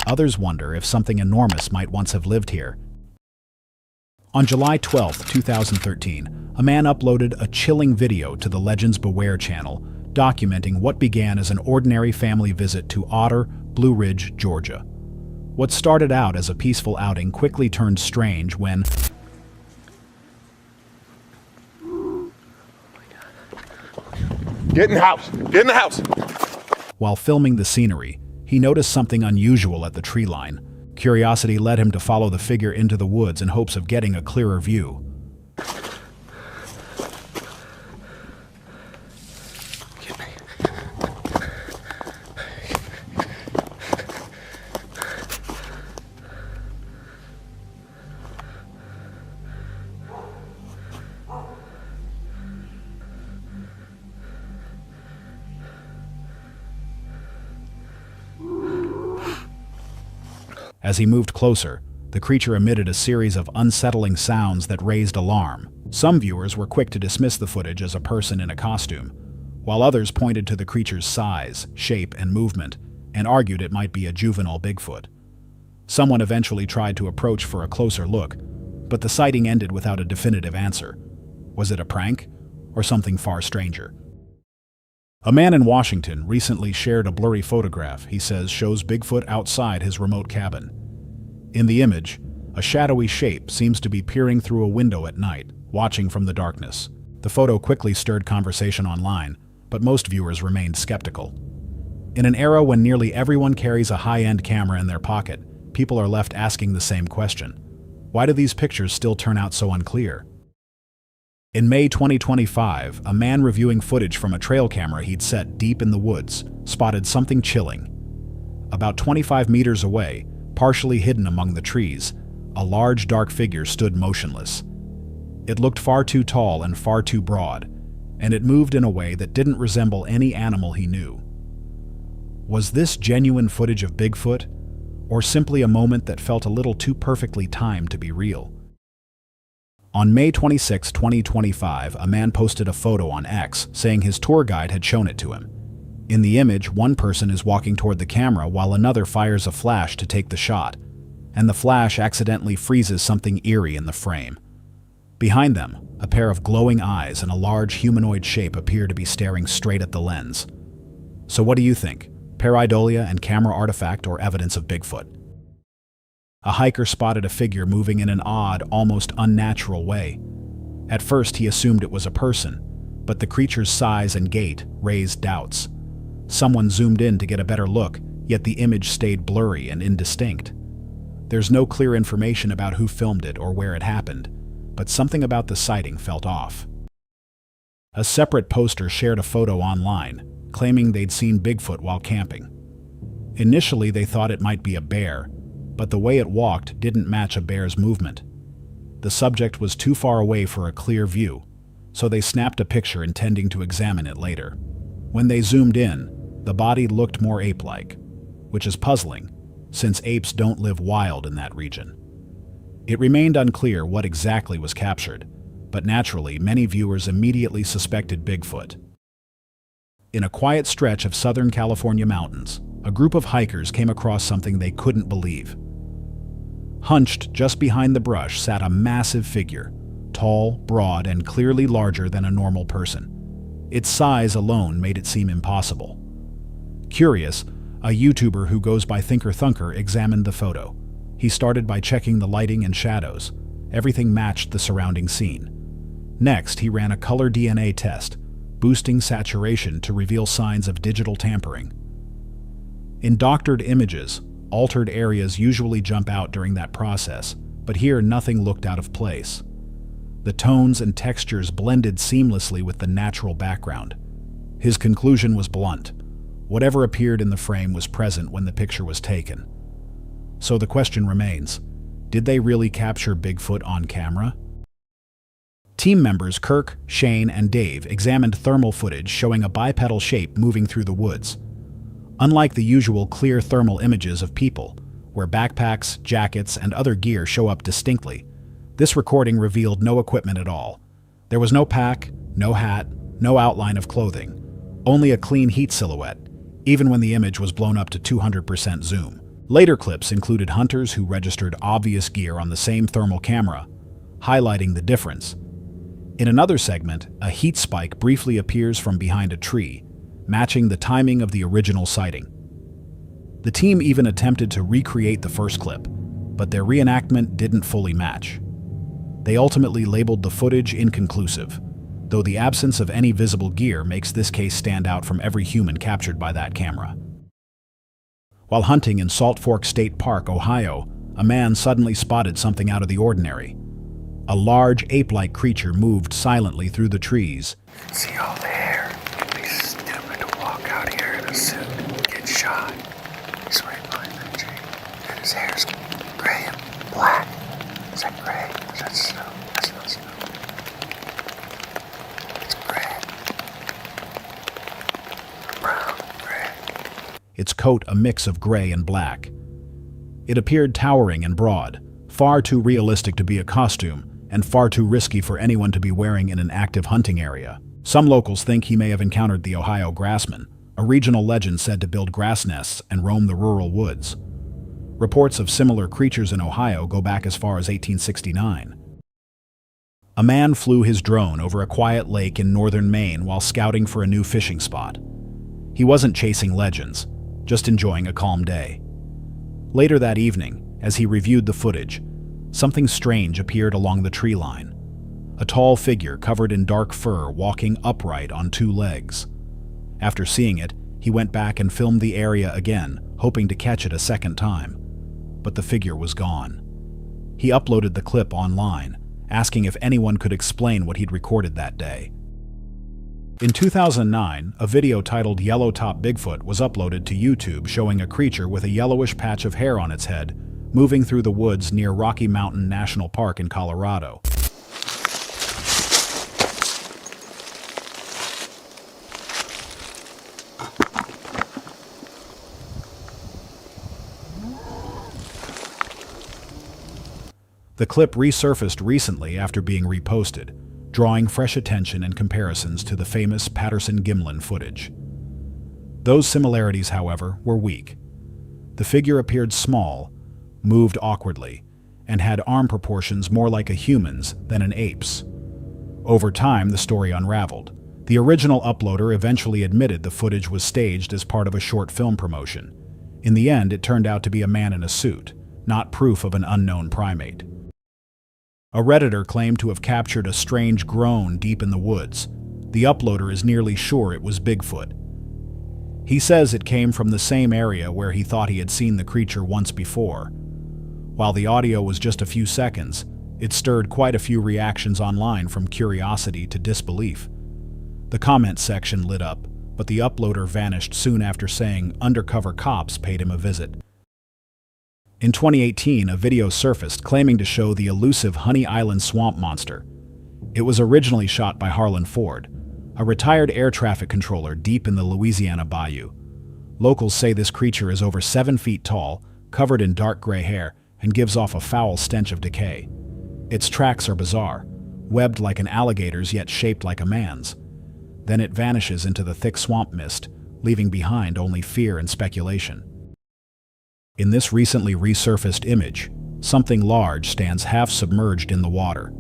Others wonder if something enormous might once have lived here. On July 12, 2013, a man uploaded a chilling video to the Legends Beware channel, documenting what began as an ordinary family visit to Otter, Blue Ridge, Georgia. What started out as a peaceful outing quickly turned strange when Get in the house! Get in the house! While filming the scenery, he noticed something unusual at the tree line. Curiosity led him to follow the figure into the woods in hopes of getting a clearer view. As he moved closer, the creature emitted a series of unsettling sounds that raised alarm. Some viewers were quick to dismiss the footage as a person in a costume, while others pointed to the creature's size, shape, and movement, and argued it might be a juvenile Bigfoot. Someone eventually tried to approach for a closer look, but the sighting ended without a definitive answer. Was it a prank, or something far stranger? A man in Washington recently shared a blurry photograph he says shows Bigfoot outside his remote cabin. In the image, a shadowy shape seems to be peering through a window at night, watching from the darkness. The photo quickly stirred conversation online, but most viewers remained skeptical. In an era when nearly everyone carries a high-end camera in their pocket, people are left asking the same question: why do these pictures still turn out so unclear? In May 2025, a man reviewing footage from a trail camera he'd set deep in the woods spotted something chilling. About 25 meters away, partially hidden among the trees, a large dark figure stood motionless. It looked far too tall and far too broad, and it moved in a way that didn't resemble any animal he knew. Was this genuine footage of Bigfoot, or simply a moment that felt a little too perfectly timed to be real? On May 26, 2025, a man posted a photo on X saying his tour guide had shown it to him. In the image, one person is walking toward the camera while another fires a flash to take the shot, and the flash accidentally freezes something eerie in the frame. Behind them, a pair of glowing eyes and a large humanoid shape appear to be staring straight at the lens. So what do you think? Pareidolia and camera artifact or evidence of Bigfoot? A hiker spotted a figure moving in an odd, almost unnatural way. At first he assumed it was a person, but the creature's size and gait raised doubts. Someone zoomed in to get a better look, yet the image stayed blurry and indistinct. There's no clear information about who filmed it or where it happened, but something about the sighting felt off. A separate poster shared a photo online, claiming they'd seen Bigfoot while camping. Initially they thought it might be a bear, but the way it walked didn't match a bear's movement. The subject was too far away for a clear view, so they snapped a picture intending to examine it later. When they zoomed in, the body looked more ape-like, which is puzzling, since apes don't live wild in that region. It remained unclear what exactly was captured, but naturally many viewers immediately suspected Bigfoot. In a quiet stretch of Southern California mountains, a group of hikers came across something they couldn't believe. Hunched just behind the brush sat a massive figure, tall, broad, and clearly larger than a normal person. Its size alone made it seem impossible. Curious, a YouTuber who goes by Thinker Thunker examined the photo. He started by checking the lighting and shadows. Everything matched the surrounding scene. Next, he ran a color DNA test, boosting saturation to reveal signs of digital tampering. In doctored images, altered areas usually jump out during that process, but here nothing looked out of place. The tones and textures blended seamlessly with the natural background. His conclusion was blunt. Whatever appeared in the frame was present when the picture was taken. So the question remains, did they really capture Bigfoot on camera? Team members Kirk, Shane, and Dave examined thermal footage showing a bipedal shape moving through the woods. Unlike the usual clear thermal images of people, where backpacks, jackets, and other gear show up distinctly, this recording revealed no equipment at all. There was no pack, no hat, no outline of clothing, only a clean heat silhouette, even when the image was blown up to 200% zoom. Later clips included hunters who registered obvious gear on the same thermal camera, highlighting the difference. In another segment, a heat spike briefly appears from behind a tree, matching the timing of the original sighting. The team even attempted to recreate the first clip, but their reenactment didn't fully match. They ultimately labeled the footage inconclusive, though the absence of any visible gear makes this case stand out from every human captured by that camera. While hunting in Salt Fork State Park, Ohio, a man suddenly spotted something out of the ordinary. A large ape-like creature moved silently through the trees. See all the hair. It'd be stupid to walk out here in a suit and get shot. He's right behind that tree. And his hair's gray and black. Is that gray? Is that snow? That's not snow. It's gray. Brown, gray. Its coat a mix of gray and black. It appeared towering and broad, far too realistic to be a costume, and far too risky for anyone to be wearing in an active hunting area. Some locals think he may have encountered the Ohio grassman, a regional legend said to build grass nests and roam the rural woods. Reports of similar creatures in Ohio go back as far as 1869. A man flew his drone over a quiet lake in northern Maine while scouting for a new fishing spot. He wasn't chasing legends, just enjoying a calm day. Later that evening, as he reviewed the footage, something strange appeared along the tree line. A tall figure covered in dark fur walking upright on two legs. After seeing it, he went back and filmed the area again, hoping to catch it a second time. But the figure was gone. He uploaded the clip online, asking if anyone could explain what he'd recorded that day. In 2009, a video titled Yellow Top Bigfoot was uploaded to YouTube showing a creature with a yellowish patch of hair on its head moving through the woods near Rocky Mountain National Park in Colorado. The clip resurfaced recently after being reposted, drawing fresh attention and comparisons to the famous Patterson-Gimlin footage. Those similarities, however, were weak. The figure appeared small, moved awkwardly, and had arm proportions more like a human's than an ape's. Over time, the story unraveled. The original uploader eventually admitted the footage was staged as part of a short film promotion. In the end, it turned out to be a man in a suit, not proof of an unknown primate. A Redditor claimed to have captured a strange groan deep in the woods. The uploader is nearly sure it was Bigfoot. He says it came from the same area where he thought he had seen the creature once before. While the audio was just a few seconds, it stirred quite a few reactions online, from curiosity to disbelief. The comment section lit up, but the uploader vanished soon after saying undercover cops paid him a visit. In 2018, a video surfaced claiming to show the elusive Honey Island swamp monster. It was originally shot by Harlan Ford, a retired air traffic controller deep in the Louisiana bayou. Locals say this creature is over 7 feet tall, covered in dark gray hair, and gives off a foul stench of decay. Its tracks are bizarre, webbed like an alligator's yet shaped like a man's. Then it vanishes into the thick swamp mist, leaving behind only fear and speculation. In this recently resurfaced image, something large stands half submerged in the water.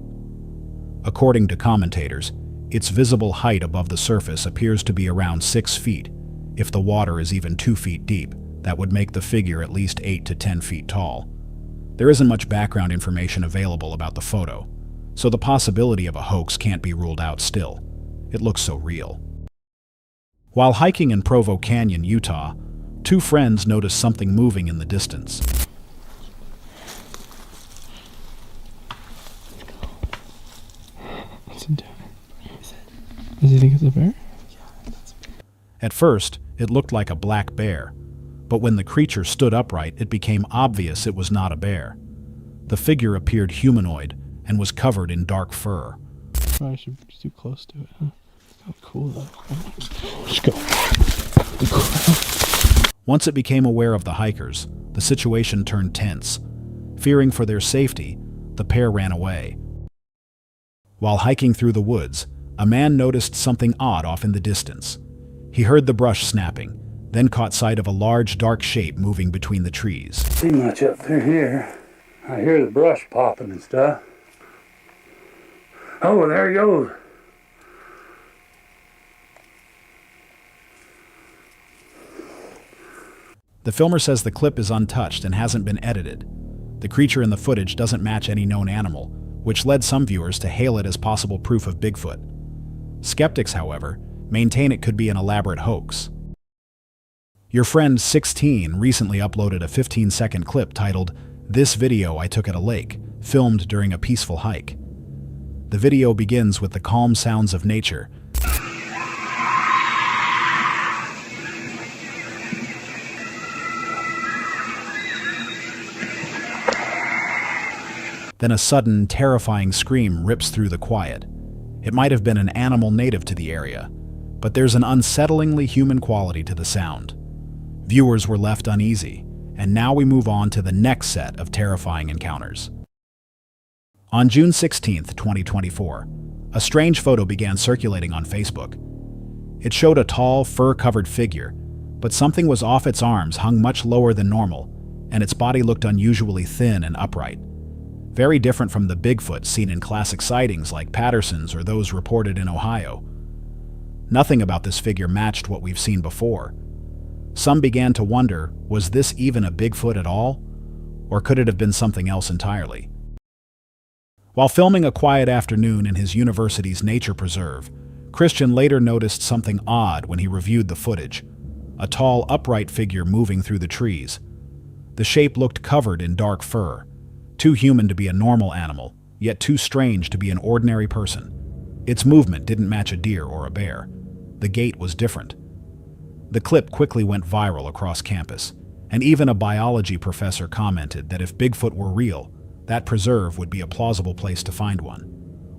According to commentators, its visible height above the surface appears to be around 6 feet. If the water is even 2 feet deep, that would make the figure at least 8 to 10 feet tall. There isn't much background information available about the photo, so the possibility of a hoax can't be ruled out still. It looks so real. While hiking in Provo Canyon, Utah, 2 friends noticed something moving in the distance. What's it doing? Does he think it's a bear? At first, it looked like a black bear, but when the creature stood upright, it became obvious it was not a bear. The figure appeared humanoid and was covered in dark fur. Probably should be too close to it, huh? Oh, cool though. Let's go. Once it became aware of the hikers, the situation turned tense. Fearing for their safety, the pair ran away. While hiking through the woods, a man noticed something odd off in the distance. He heard the brush snapping, then caught sight of a large dark shape moving between the trees. See much up through here. I hear the brush popping and stuff. Oh, there he goes. The filmer says the clip is untouched and hasn't been edited. The creature in the footage doesn't match any known animal, which led some viewers to hail it as possible proof of Bigfoot. Skeptics, however, maintain it could be an elaborate hoax. Your friend 16 recently uploaded a 15-second clip titled, "This video I took at a lake," filmed during a peaceful hike. The video begins with the calm sounds of nature. Then a sudden, terrifying scream rips through the quiet. It might have been an animal native to the area, but there's an unsettlingly human quality to the sound. Viewers were left uneasy, and now we move on to the next set of terrifying encounters. On June 16, 2024, a strange photo began circulating on Facebook. It showed a tall, fur-covered figure, but something was off. Its arms hung much lower than normal, and its body looked unusually thin and upright. Very different from the Bigfoot seen in classic sightings like Patterson's or those reported in Ohio. Nothing about this figure matched what we've seen before. Some began to wonder, was this even a Bigfoot at all? Or could it have been something else entirely? While filming a quiet afternoon in his university's nature preserve, Christian later noticed something odd when he reviewed the footage. A tall, upright figure moving through the trees. The shape looked covered in dark fur. Too human to be a normal animal, yet too strange to be an ordinary person. Its movement didn't match a deer or a bear. The gait was different. The clip quickly went viral across campus, and even a biology professor commented that if Bigfoot were real, that preserve would be a plausible place to find one.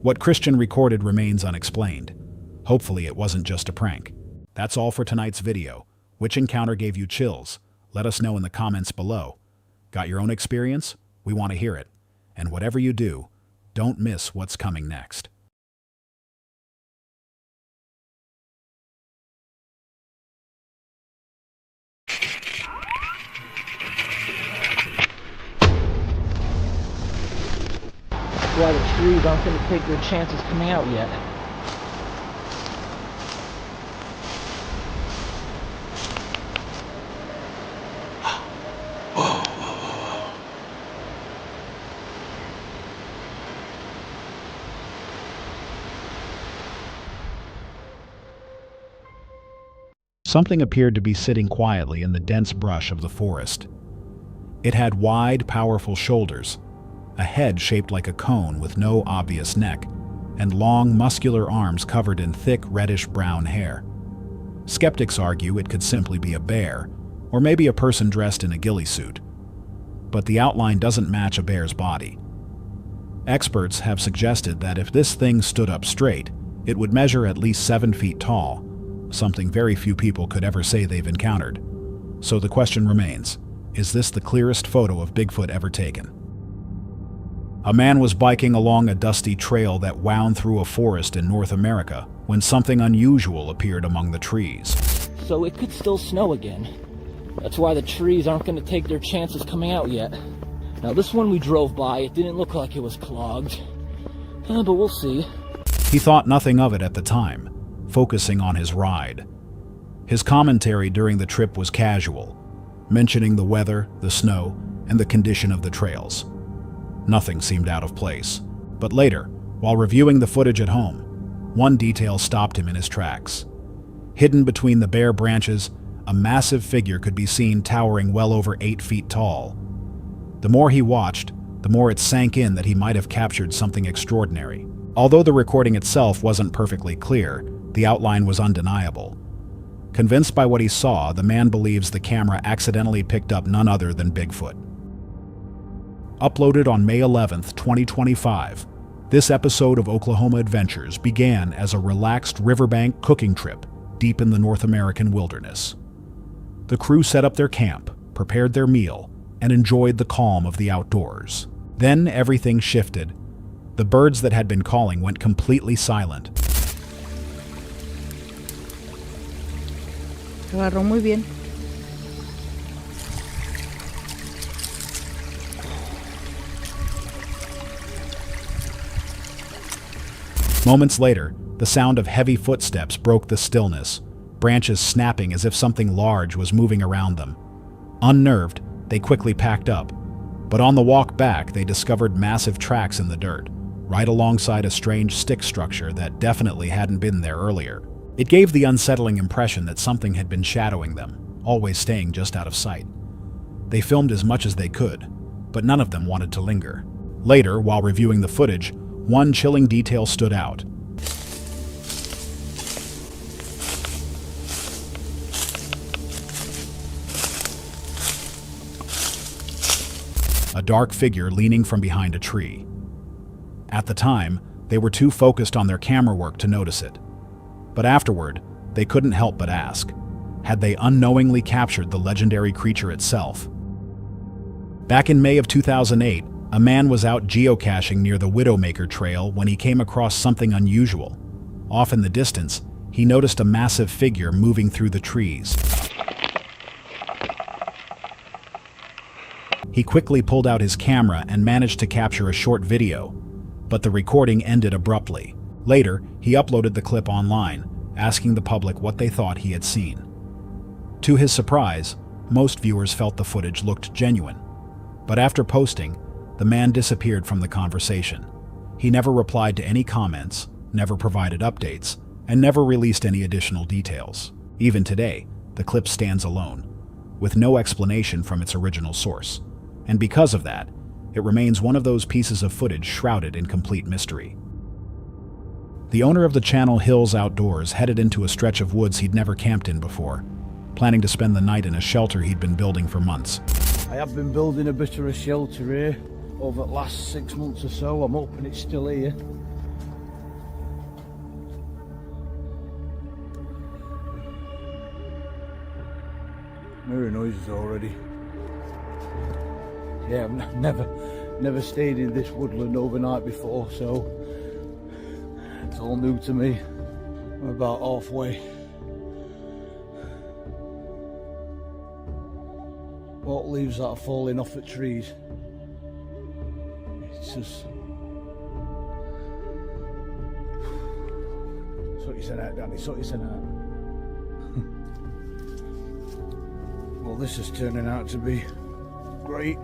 What Christian recorded remains unexplained. Hopefully it wasn't just a prank. That's all for tonight's video. Which encounter gave you chills? Let us know in the comments below. Got your own experience? We want to hear it. And whatever you do, don't miss what's coming next. Why the trees aren't going to take their chances coming out yet. Something appeared to be sitting quietly in the dense brush of the forest. It had wide, powerful shoulders, a head shaped like a cone with no obvious neck, and long, muscular arms covered in thick, reddish-brown hair. Skeptics argue it could simply be a bear, or maybe a person dressed in a ghillie suit. But the outline doesn't match a bear's body. Experts have suggested that if this thing stood up straight, it would measure at least 7 feet tall, something very few people could ever say they've encountered. So the question remains, is this the clearest photo of Bigfoot ever taken? A man was biking along a dusty trail that wound through a forest in North America when something unusual appeared among the trees. So it could still snow again. That's why the trees aren't going to take their chances coming out yet. Now this one we drove by, it didn't look like it was clogged. But we'll see. He thought nothing of it at the time, focusing on his ride. His commentary during the trip was casual, mentioning the weather, the snow, and the condition of the trails. Nothing seemed out of place. But later, while reviewing the footage at home, one detail stopped him in his tracks. Hidden between the bare branches, a massive figure could be seen towering well over 8 feet tall. The more he watched, the more it sank in that he might have captured something extraordinary. Although the recording itself wasn't perfectly clear, the outline was undeniable. Convinced by what he saw, the man believes the camera accidentally picked up none other than Bigfoot. Uploaded on May 11th, 2025, this episode of Oklahoma Adventures began as a relaxed riverbank cooking trip deep in the North American wilderness. The crew set up their camp, prepared their meal, and enjoyed the calm of the outdoors. Then everything shifted. The birds that had been calling went completely silent. Agarró muy bien. Moments later, the sound of heavy footsteps broke the stillness, branches snapping as if something large was moving around them. Unnerved, they quickly packed up. But on the walk back, they discovered massive tracks in the dirt, right alongside a strange stick structure that definitely hadn't been there earlier. It gave the unsettling impression that something had been shadowing them, always staying just out of sight. They filmed as much as they could, but none of them wanted to linger. Later, while reviewing the footage, one chilling detail stood out. A dark figure leaning from behind a tree. At the time, they were too focused on their camera work to notice it. But afterward, they couldn't help but ask, had they unknowingly captured the legendary creature itself? Back in May of 2008, a man was out geocaching near the Widowmaker Trail when he came across something unusual. Off in the distance, he noticed a massive figure moving through the trees. He quickly pulled out his camera and managed to capture a short video, but the recording ended abruptly. Later, he uploaded the clip online, asking the public what they thought he had seen. To his surprise, most viewers felt the footage looked genuine. But after posting, the man disappeared from the conversation. He never replied to any comments, never provided updates, and never released any additional details. Even today, the clip stands alone, with no explanation from its original source. And because of that, it remains one of those pieces of footage shrouded in complete mystery. The owner of the channel Hills Outdoors headed into a stretch of woods he'd never camped in before, planning to spend the night in a shelter he'd been building for months. I have been building a bit of a shelter here over the last 6 months or so. I'm hoping it's still here. Mirror noises already. Yeah, I've never Never stayed in this woodland overnight before, so it's all new to me. I'm about halfway. What leaves that are falling off the trees? It's just... Sort yourself out, Danny, sort yourself out. Well, this is turning out to be great.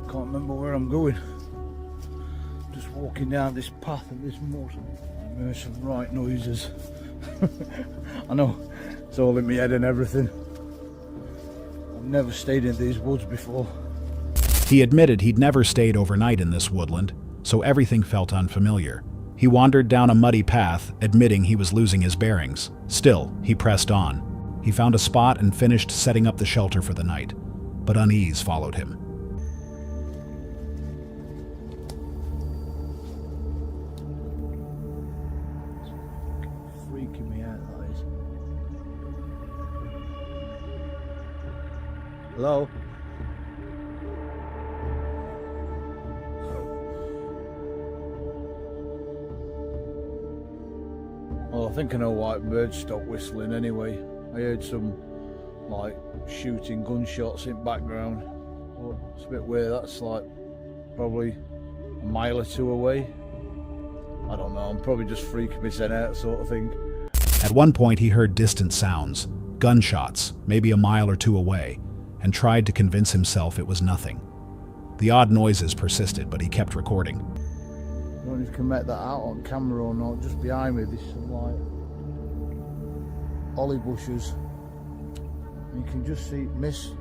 Can't remember where I'm going. Just walking down this path and this mud. I heard some right noises. I know, it's all in my head and everything. I've never stayed in these woods before. He admitted he'd never stayed overnight in this woodland, so everything felt unfamiliar. He wandered down a muddy path, admitting he was losing his bearings. Still, he pressed on. He found a spot and finished setting up the shelter for the night, but unease followed him. Freaking me out, that is. Hello? Well, I think I know why birds stopped whistling anyway. I heard some, like, shooting gunshots in background. But it's a bit weird, that's like probably a mile or two away. I don't know, I'm probably just freaking myself out sort of thing. At one point he heard distant sounds, gunshots, maybe a mile or two away, and tried to convince himself it was nothing. The odd noises persisted, but he kept recording. I don't know if you can make that out on camera or not. Just behind me there's some like holly bushes. And you can just see mist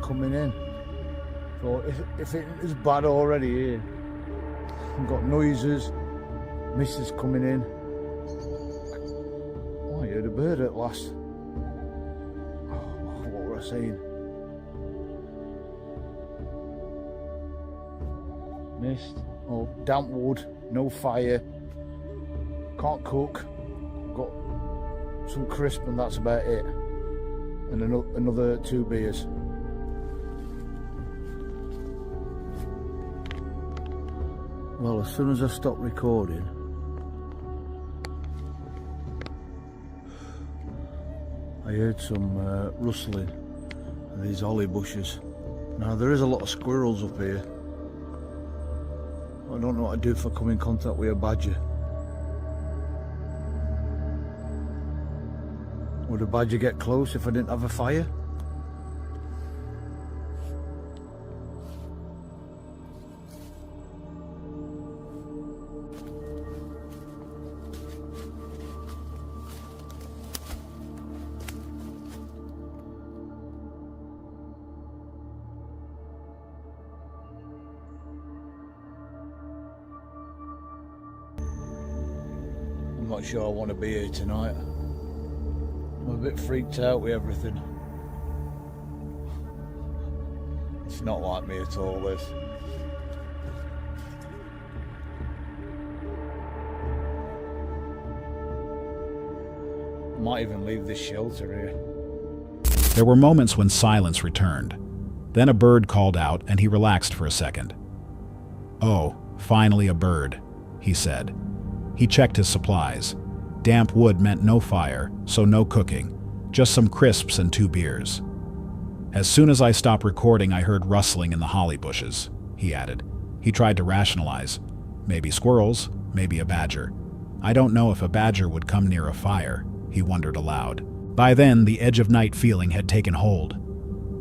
coming in. So if it is bad already here, you've got noises, mist is coming in. Oh, I heard a bird at last. Oh, what were I saying? Mist. Oh, damp wood, no fire, can't cook, got some crisp and that's about it, and another 2 beers. Well, as soon as I stopped recording, I heard some rustling of these holly bushes. Now there is a lot of squirrels up here. I don't know what to do if I come in contact with a badger. Would a badger get close if I didn't have a fire? I'm not sure I want to be here tonight. I'm a bit freaked out with everything. It's not like me at all, this. I might even leave this shelter here. There were moments when silence returned. Then a bird called out and he relaxed for a second. "Oh, finally a bird," he said. He checked his supplies. Damp wood meant no fire, so no cooking, just some crisps and 2 beers. "As soon as I stopped recording, I heard rustling in the holly bushes," he added. He tried to rationalize. Maybe squirrels, maybe a badger. I don't know if a badger would come near a fire, he wondered aloud. By then, the edge of night feeling had taken hold.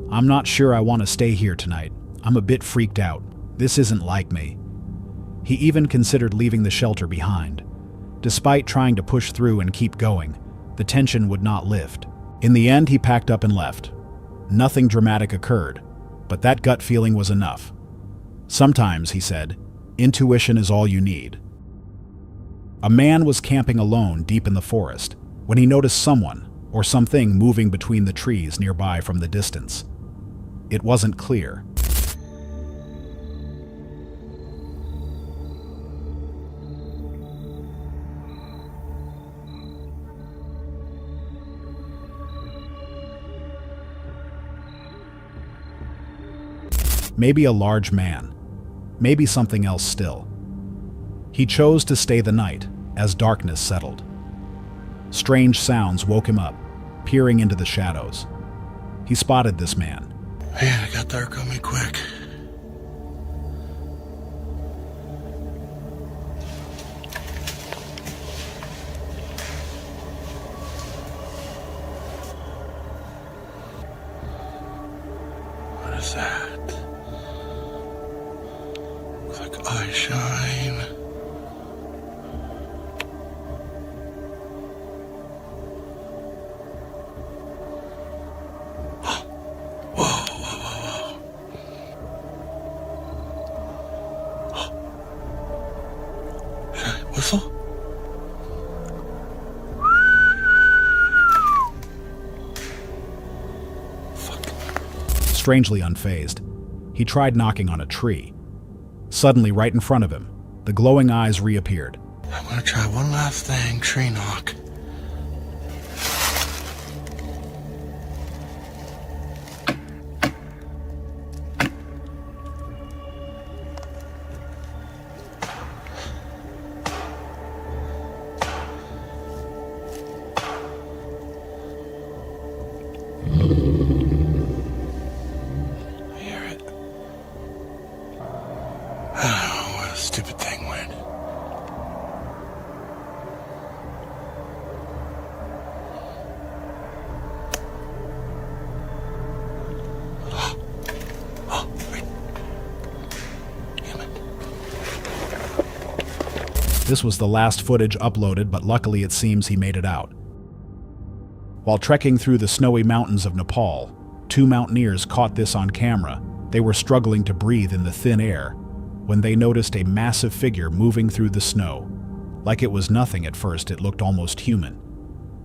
"I'm not sure I want to stay here tonight. I'm a bit freaked out. This isn't like me." He even considered leaving the shelter behind. Despite trying to push through and keep going, the tension would not lift. In the end, he packed up and left. Nothing dramatic occurred, but that gut feeling was enough. Sometimes, he said, intuition is all you need. A man was camping alone deep in the forest when he noticed someone or something moving between the trees nearby from the distance. It wasn't clear. Maybe a large man. maybe something else still. He chose to stay the night as darkness settled. Strange sounds woke him up, peering into the shadows. He spotted this man. Man, it got dark on me quick. What is that? Looks like eye shine. Whistle? Strangely unfazed, he tried knocking on a tree. Suddenly, right in front of him, the glowing eyes reappeared. I'm gonna try one last thing, tree knock. Stupid thing went. This was the last footage uploaded, but luckily it seems he made it out. While trekking through the snowy mountains of Nepal, 2 mountaineers caught this on camera. They were struggling to breathe in the thin air when they noticed a massive figure moving through the snow. Like it was nothing at first, it looked almost human.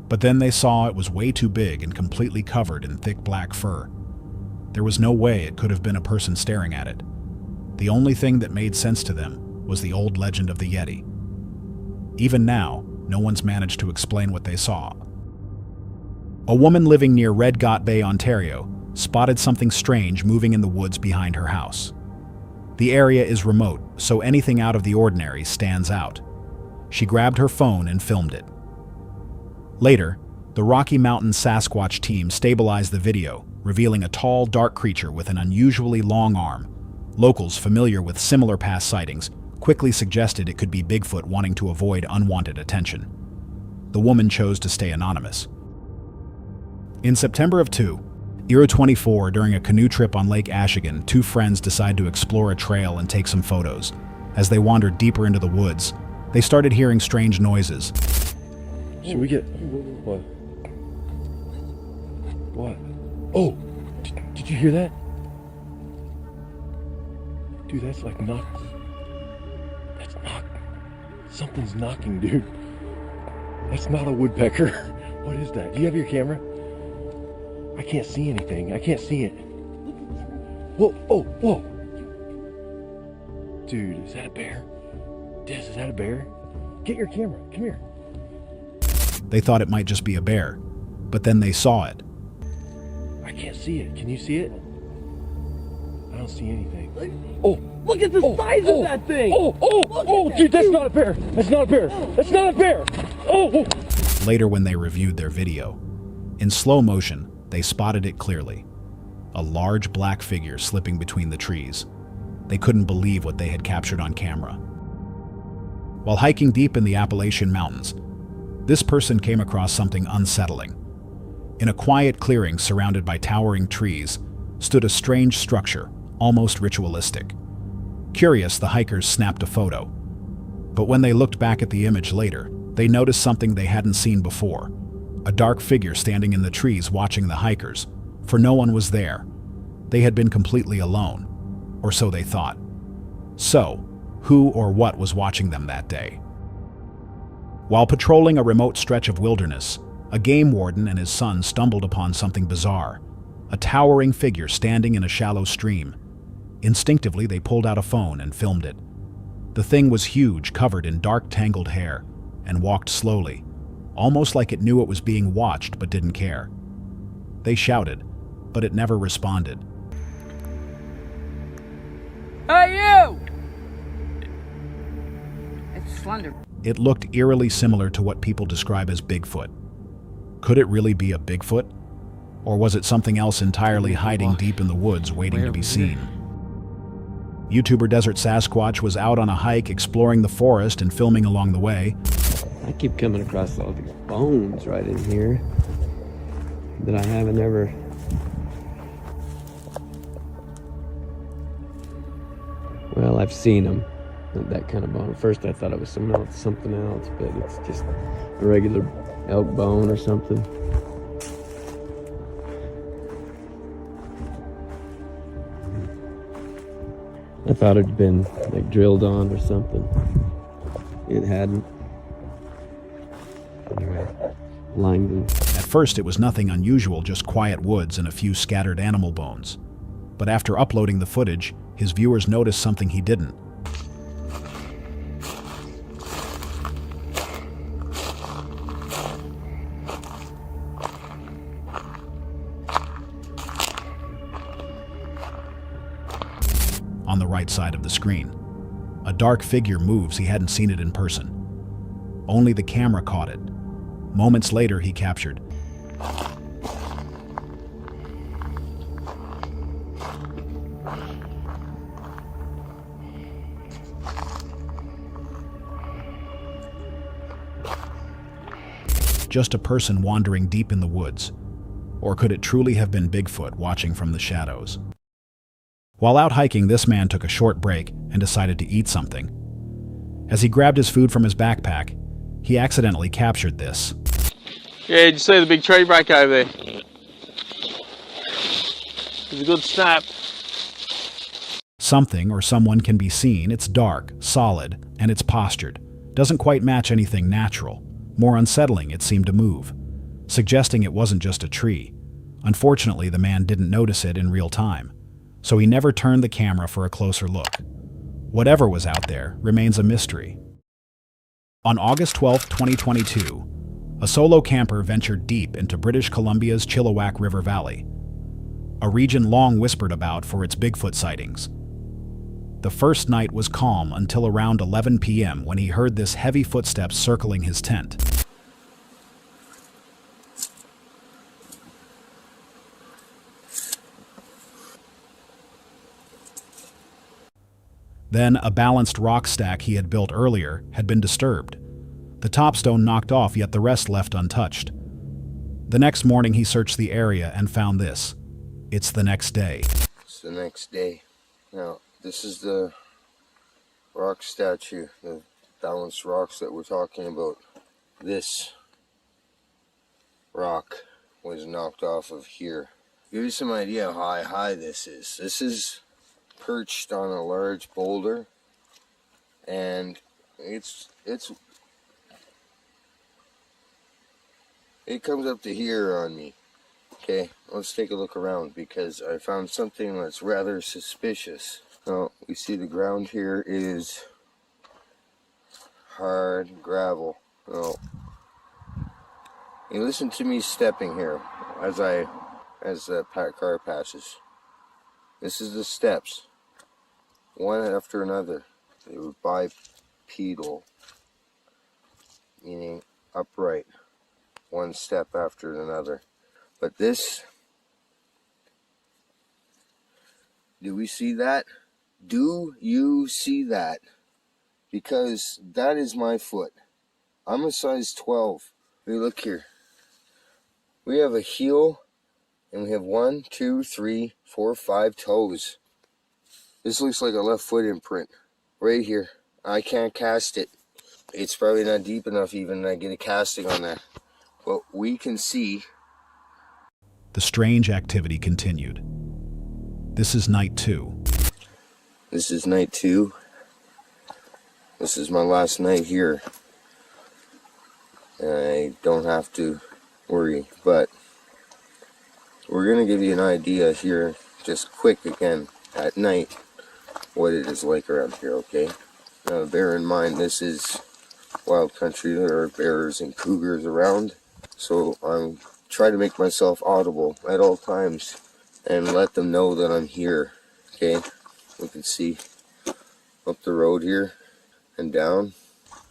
But then they saw it was way too big and completely covered in thick black fur. There was no way it could have been a person staring at it. The only thing that made sense to them was the old legend of the Yeti. Even now, no one's managed to explain what they saw. A woman living near Red Ghat Bay, Ontario, spotted something strange moving in the woods behind her house. The area is remote, so anything out of the ordinary stands out. She grabbed her phone and filmed it. Later, the Rocky Mountain Sasquatch team stabilized the video, revealing a tall, dark creature with an unusually long arm. Locals familiar with similar past sightings quickly suggested it could be Bigfoot wanting to avoid unwanted attention. The woman chose to stay anonymous. In September of 2024, during a canoe trip on Lake Ashigan, 2 friends decide to explore a trail and take some photos. As they wandered deeper into the woods, they started hearing strange noises. Should we get... What? What? Oh! Did you hear that? Dude, that's like knock... That's knock... Something's knocking, dude. That's not a woodpecker. What is that? Do you have your camera? I can't see anything. I can't see it. Whoa, whoa, whoa. Dude, is that a bear? Des, is that a bear? Get your camera. Come here. They thought it might just be a bear, but then they saw it. I can't see it. Can you see it? I don't see anything. Oh, look at the size of that thing! Oh, dude, that's not a bear! That's not a bear! That's not a bear! Oh! Later, when they reviewed their video, in slow motion, they spotted it clearly. A large black figure slipping between the trees. They couldn't believe what they had captured on camera. While hiking deep in the Appalachian Mountains, this person came across something unsettling. In a quiet clearing surrounded by towering trees stood a strange structure, almost ritualistic. Curious, the hikers snapped a photo. But when they looked back at the image later, they noticed something they hadn't seen before. A dark figure standing in the trees watching the hikers, for no one was there. They had been completely alone, or so they thought. So, who or what was watching them that day? While patrolling a remote stretch of wilderness, a game warden and his son stumbled upon something bizarre. A towering figure standing in a shallow stream. Instinctively, they pulled out a phone and filmed it. The thing was huge, covered in dark, tangled hair, and walked slowly, almost like it knew it was being watched but didn't care. They shouted, but it never responded. Hey, you! slender. It looked eerily similar to what people describe as Bigfoot. Could it really be a Bigfoot? Or was it something else entirely hiding deep in the woods waiting to be seen? YouTuber Desert Sasquatch was out on a hike exploring the forest and filming along the way. I keep coming across all these bones right in here that I haven't ever... Well, I've seen them, that kind of bone. At first I thought it was something else, but it's just a regular elk bone or something. I thought it'd been like drilled on or something. It hadn't. Anyway, Langdon. At first it was nothing unusual, just quiet woods and a few scattered animal bones. But after uploading the footage, his viewers noticed something he didn't. On the right side of the screen, a dark figure moves. He hadn't seen it in person. Only the camera caught it. Moments later, he captured. Just a person wandering deep in the woods. Or could it truly have been Bigfoot watching from the shadows? While out hiking, this man took a short break and decided to eat something. As he grabbed his food from his backpack, he accidentally captured this. Yeah, did you see the big tree break over there? It's a good snap. Something or someone can be seen. It's dark, solid, and it's postured. Doesn't quite match anything natural. More unsettling, it seemed to move, suggesting it wasn't just a tree. Unfortunately, the man didn't notice it in real time, so he never turned the camera for a closer look. Whatever was out there remains a mystery. On August 12, 2022, a solo camper ventured deep into British Columbia's Chilliwack River Valley, a region long whispered about for its Bigfoot sightings. The first night was calm until around 11 p.m. when he heard this heavy footsteps circling his tent. Then, a balanced rock stack he had built earlier had been disturbed. The top stone knocked off, yet the rest left untouched. The next morning, he searched the area and found this. It's the next day. It's the next day. Now, this is the rock statue, the balanced rocks that we're talking about. This rock was knocked off of here. Give you some idea how high this is. This is perched on a large boulder, and it comes up to here on me. Okay, let's take a look around because I found something that's rather suspicious. Now, we see the ground here is hard gravel. Now, you listen to me stepping here as the car passes. This is the steps, one after another. They were bipedal, meaning upright, one step after another. But this, do we see that? Do you see that? Because that is my foot. I'm a size 12. We look here. We have a heel, and we have 1, 2, 3, 4, 5 toes. This looks like a left foot imprint. Right here. I can't cast it. It's probably not deep enough even to get a casting on that. But we can see. The strange activity continued. This is night 2. This is night 2. This is my last night here. I don't have to worry, but we're going to give you an idea here, just quick again, at night, what it is like around here, okay? Now, bear in mind, this is wild country. There are bears and cougars around, so I'm trying to make myself audible at all times and let them know that I'm here, okay? We can see up the road here and down.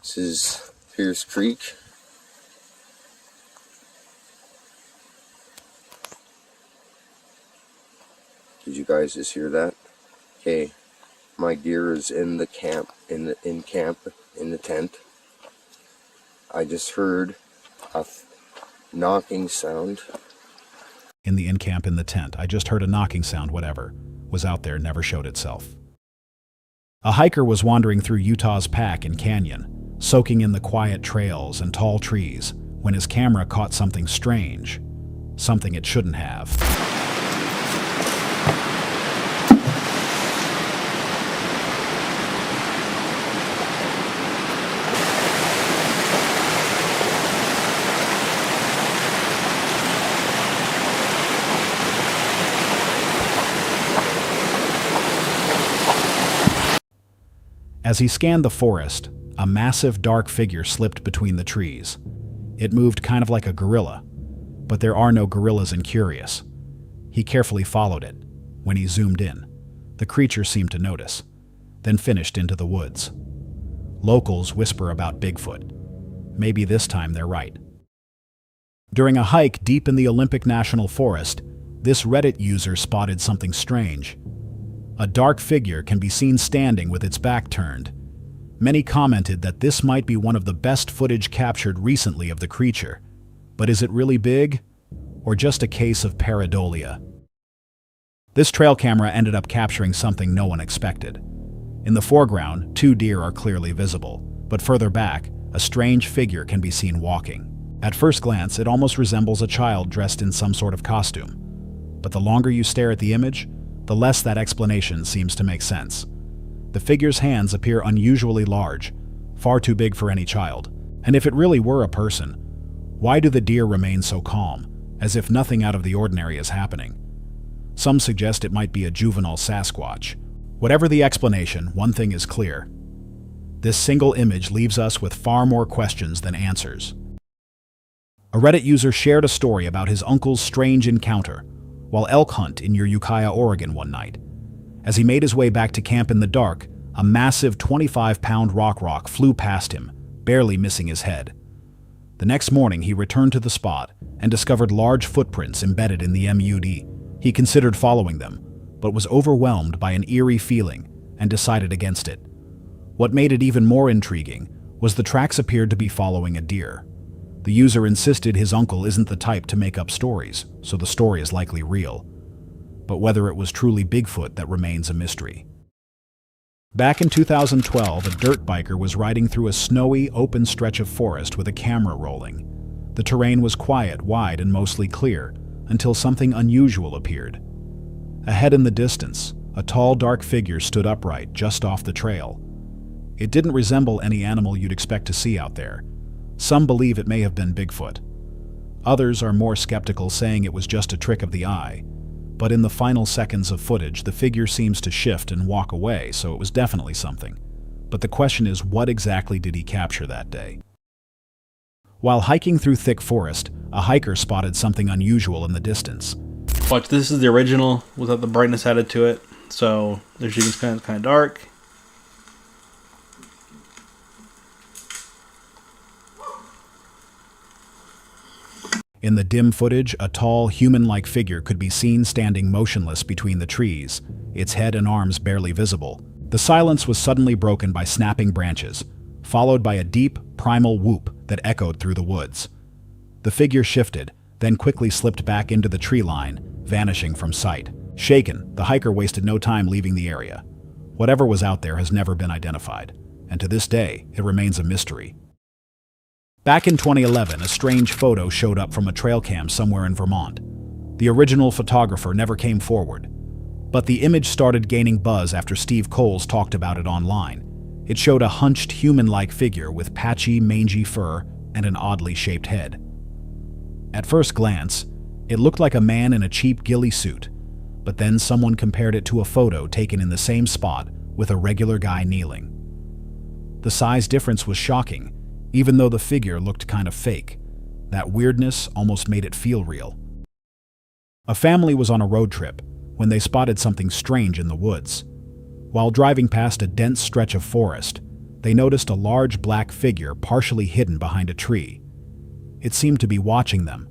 This is Pierce Creek. Did you guys just hear that? Okay, my gear is in the camp, in the tent. I just heard a knocking sound. In the in-camp in the tent, I just heard a knocking sound. Whatever was out there never showed itself. A hiker was wandering through Utah's pack and canyon, soaking in the quiet trails and tall trees, when his camera caught something strange, something it shouldn't have. As he scanned the forest, a massive dark figure slipped between the trees. It moved kind of like a gorilla, but there are no gorillas in Curious. He carefully followed it. When he zoomed in, the creature seemed to notice, then finished into the woods. Locals whisper about Bigfoot. Maybe this time they're right. During a hike deep in the Olympic National Forest, this Reddit user spotted something strange. A dark figure can be seen standing with its back turned. Many commented that this might be one of the best footage captured recently of the creature. But is it really big? Or just a case of pareidolia? This trail camera ended up capturing something no one expected. In the foreground, 2 deer are clearly visible, but further back, a strange figure can be seen walking. At first glance, it almost resembles a child dressed in some sort of costume. But the longer you stare at the image, the less that explanation seems to make sense. The figure's hands appear unusually large, far too big for any child. And if it really were a person, why do the deer remain so calm, as if nothing out of the ordinary is happening? Some suggest it might be a juvenile Sasquatch. Whatever the explanation, one thing is clear. This single image leaves us with far more questions than answers. A Reddit user shared a story about his uncle's strange encounter while elk hunt in Ukiah, Oregon one night. As he made his way back to camp in the dark, a massive 25-pound rock flew past him, barely missing his head. The next morning, he returned to the spot and discovered large footprints embedded in the mud. He considered following them, but was overwhelmed by an eerie feeling and decided against it. What made it even more intriguing was the tracks appeared to be following a deer. The user insisted his uncle isn't the type to make up stories, so the story is likely real. But whether it was truly Bigfoot, that remains a mystery. Back in 2012, a dirt biker was riding through a snowy, open stretch of forest with a camera rolling. The terrain was quiet, wide, and mostly clear, until something unusual appeared. Ahead in the distance, a tall, dark figure stood upright just off the trail. It didn't resemble any animal you'd expect to see out there. Some believe it may have been Bigfoot. Others are more skeptical, saying it was just a trick of the eye. But in the final seconds of footage, the figure seems to shift and walk away, so it was definitely something. But the question is, what exactly did he capture that day? While hiking through thick forest, a hiker spotted something unusual in the distance. Watch, this is the original without the brightness added to it. So there's you can kind of dark. In the dim footage, a tall, human-like figure could be seen standing motionless between the trees, its head and arms barely visible. The silence was suddenly broken by snapping branches, followed by a deep, primal whoop that echoed through the woods. The figure shifted, then quickly slipped back into the tree line, vanishing from sight. Shaken, the hiker wasted no time leaving the area. Whatever was out there has never been identified, and to this day, it remains a mystery. Back in 2011, a strange photo showed up from a trail cam somewhere in Vermont. The original photographer never came forward, but the image started gaining buzz after Steve Coles talked about it online. It showed a hunched human-like figure with patchy, mangy fur and an oddly shaped head. At first glance, it looked like a man in a cheap ghillie suit, but then someone compared it to a photo taken in the same spot with a regular guy kneeling. The size difference was shocking, even though the figure looked kind of fake. That weirdness almost made it feel real. A family was on a road trip when they spotted something strange in the woods. While driving past a dense stretch of forest, they noticed a large black figure partially hidden behind a tree. It seemed to be watching them,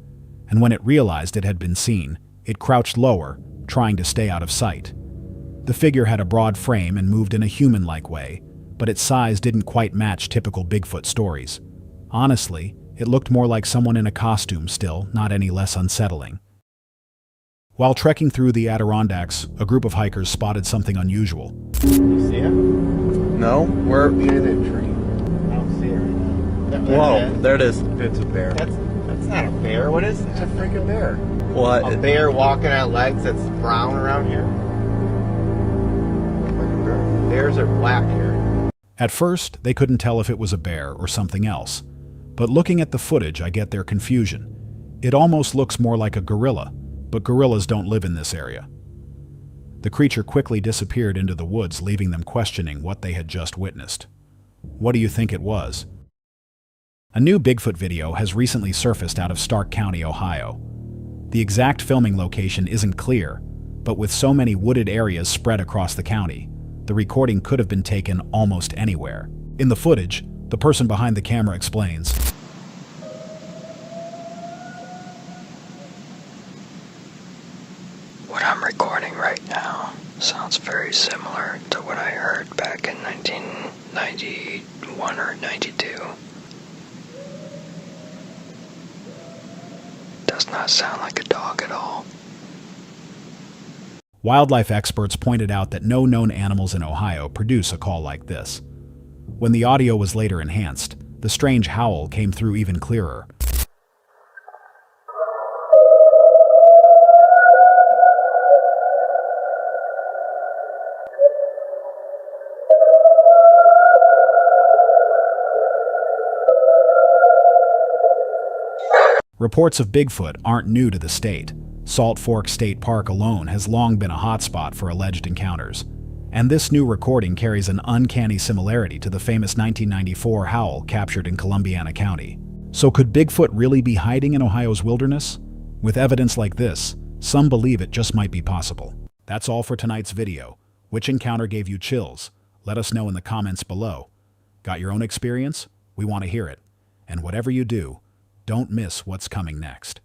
and when it realized it had been seen, it crouched lower, trying to stay out of sight. The figure had a broad frame and moved in a human-like way, but its size didn't quite match typical Bigfoot stories. Honestly, it looked more like someone in a costume still, not any less unsettling. While trekking through the Adirondacks, a group of hikers spotted something unusual. You see it? No? We're behind that tree. I don't see it right now. Whoa, there it is. It's a bear. That's not a bear. What is it? It's a freaking bear. What? A bear walking on legs that's brown around here? Bears are black here. At first, they couldn't tell if it was a bear or something else. But looking at the footage, I get their confusion. It almost looks more like a gorilla, but gorillas don't live in this area. The creature quickly disappeared into the woods, leaving them questioning what they had just witnessed. What do you think it was? A new Bigfoot video has recently surfaced out of Stark County, Ohio. The exact filming location isn't clear, but with so many wooded areas spread across the county, the recording could have been taken almost anywhere. In the footage, the person behind the camera explains, "What I'm recording right now sounds very similar to what I heard back in 1991 or 92. Does not sound like a dog at all." Wildlife experts pointed out that no known animals in Ohio produce a call like this. When the audio was later enhanced, the strange howl came through even clearer. Reports of Bigfoot aren't new to the state. Salt Fork State Park alone has long been a hotspot for alleged encounters. And this new recording carries an uncanny similarity to the famous 1994 howl captured in Columbiana County. So could Bigfoot really be hiding in Ohio's wilderness? With evidence like this, some believe it just might be possible. That's all for tonight's video. Which encounter gave you chills? Let us know in the comments below. Got your own experience? We want to hear it. And whatever you do, don't miss what's coming next.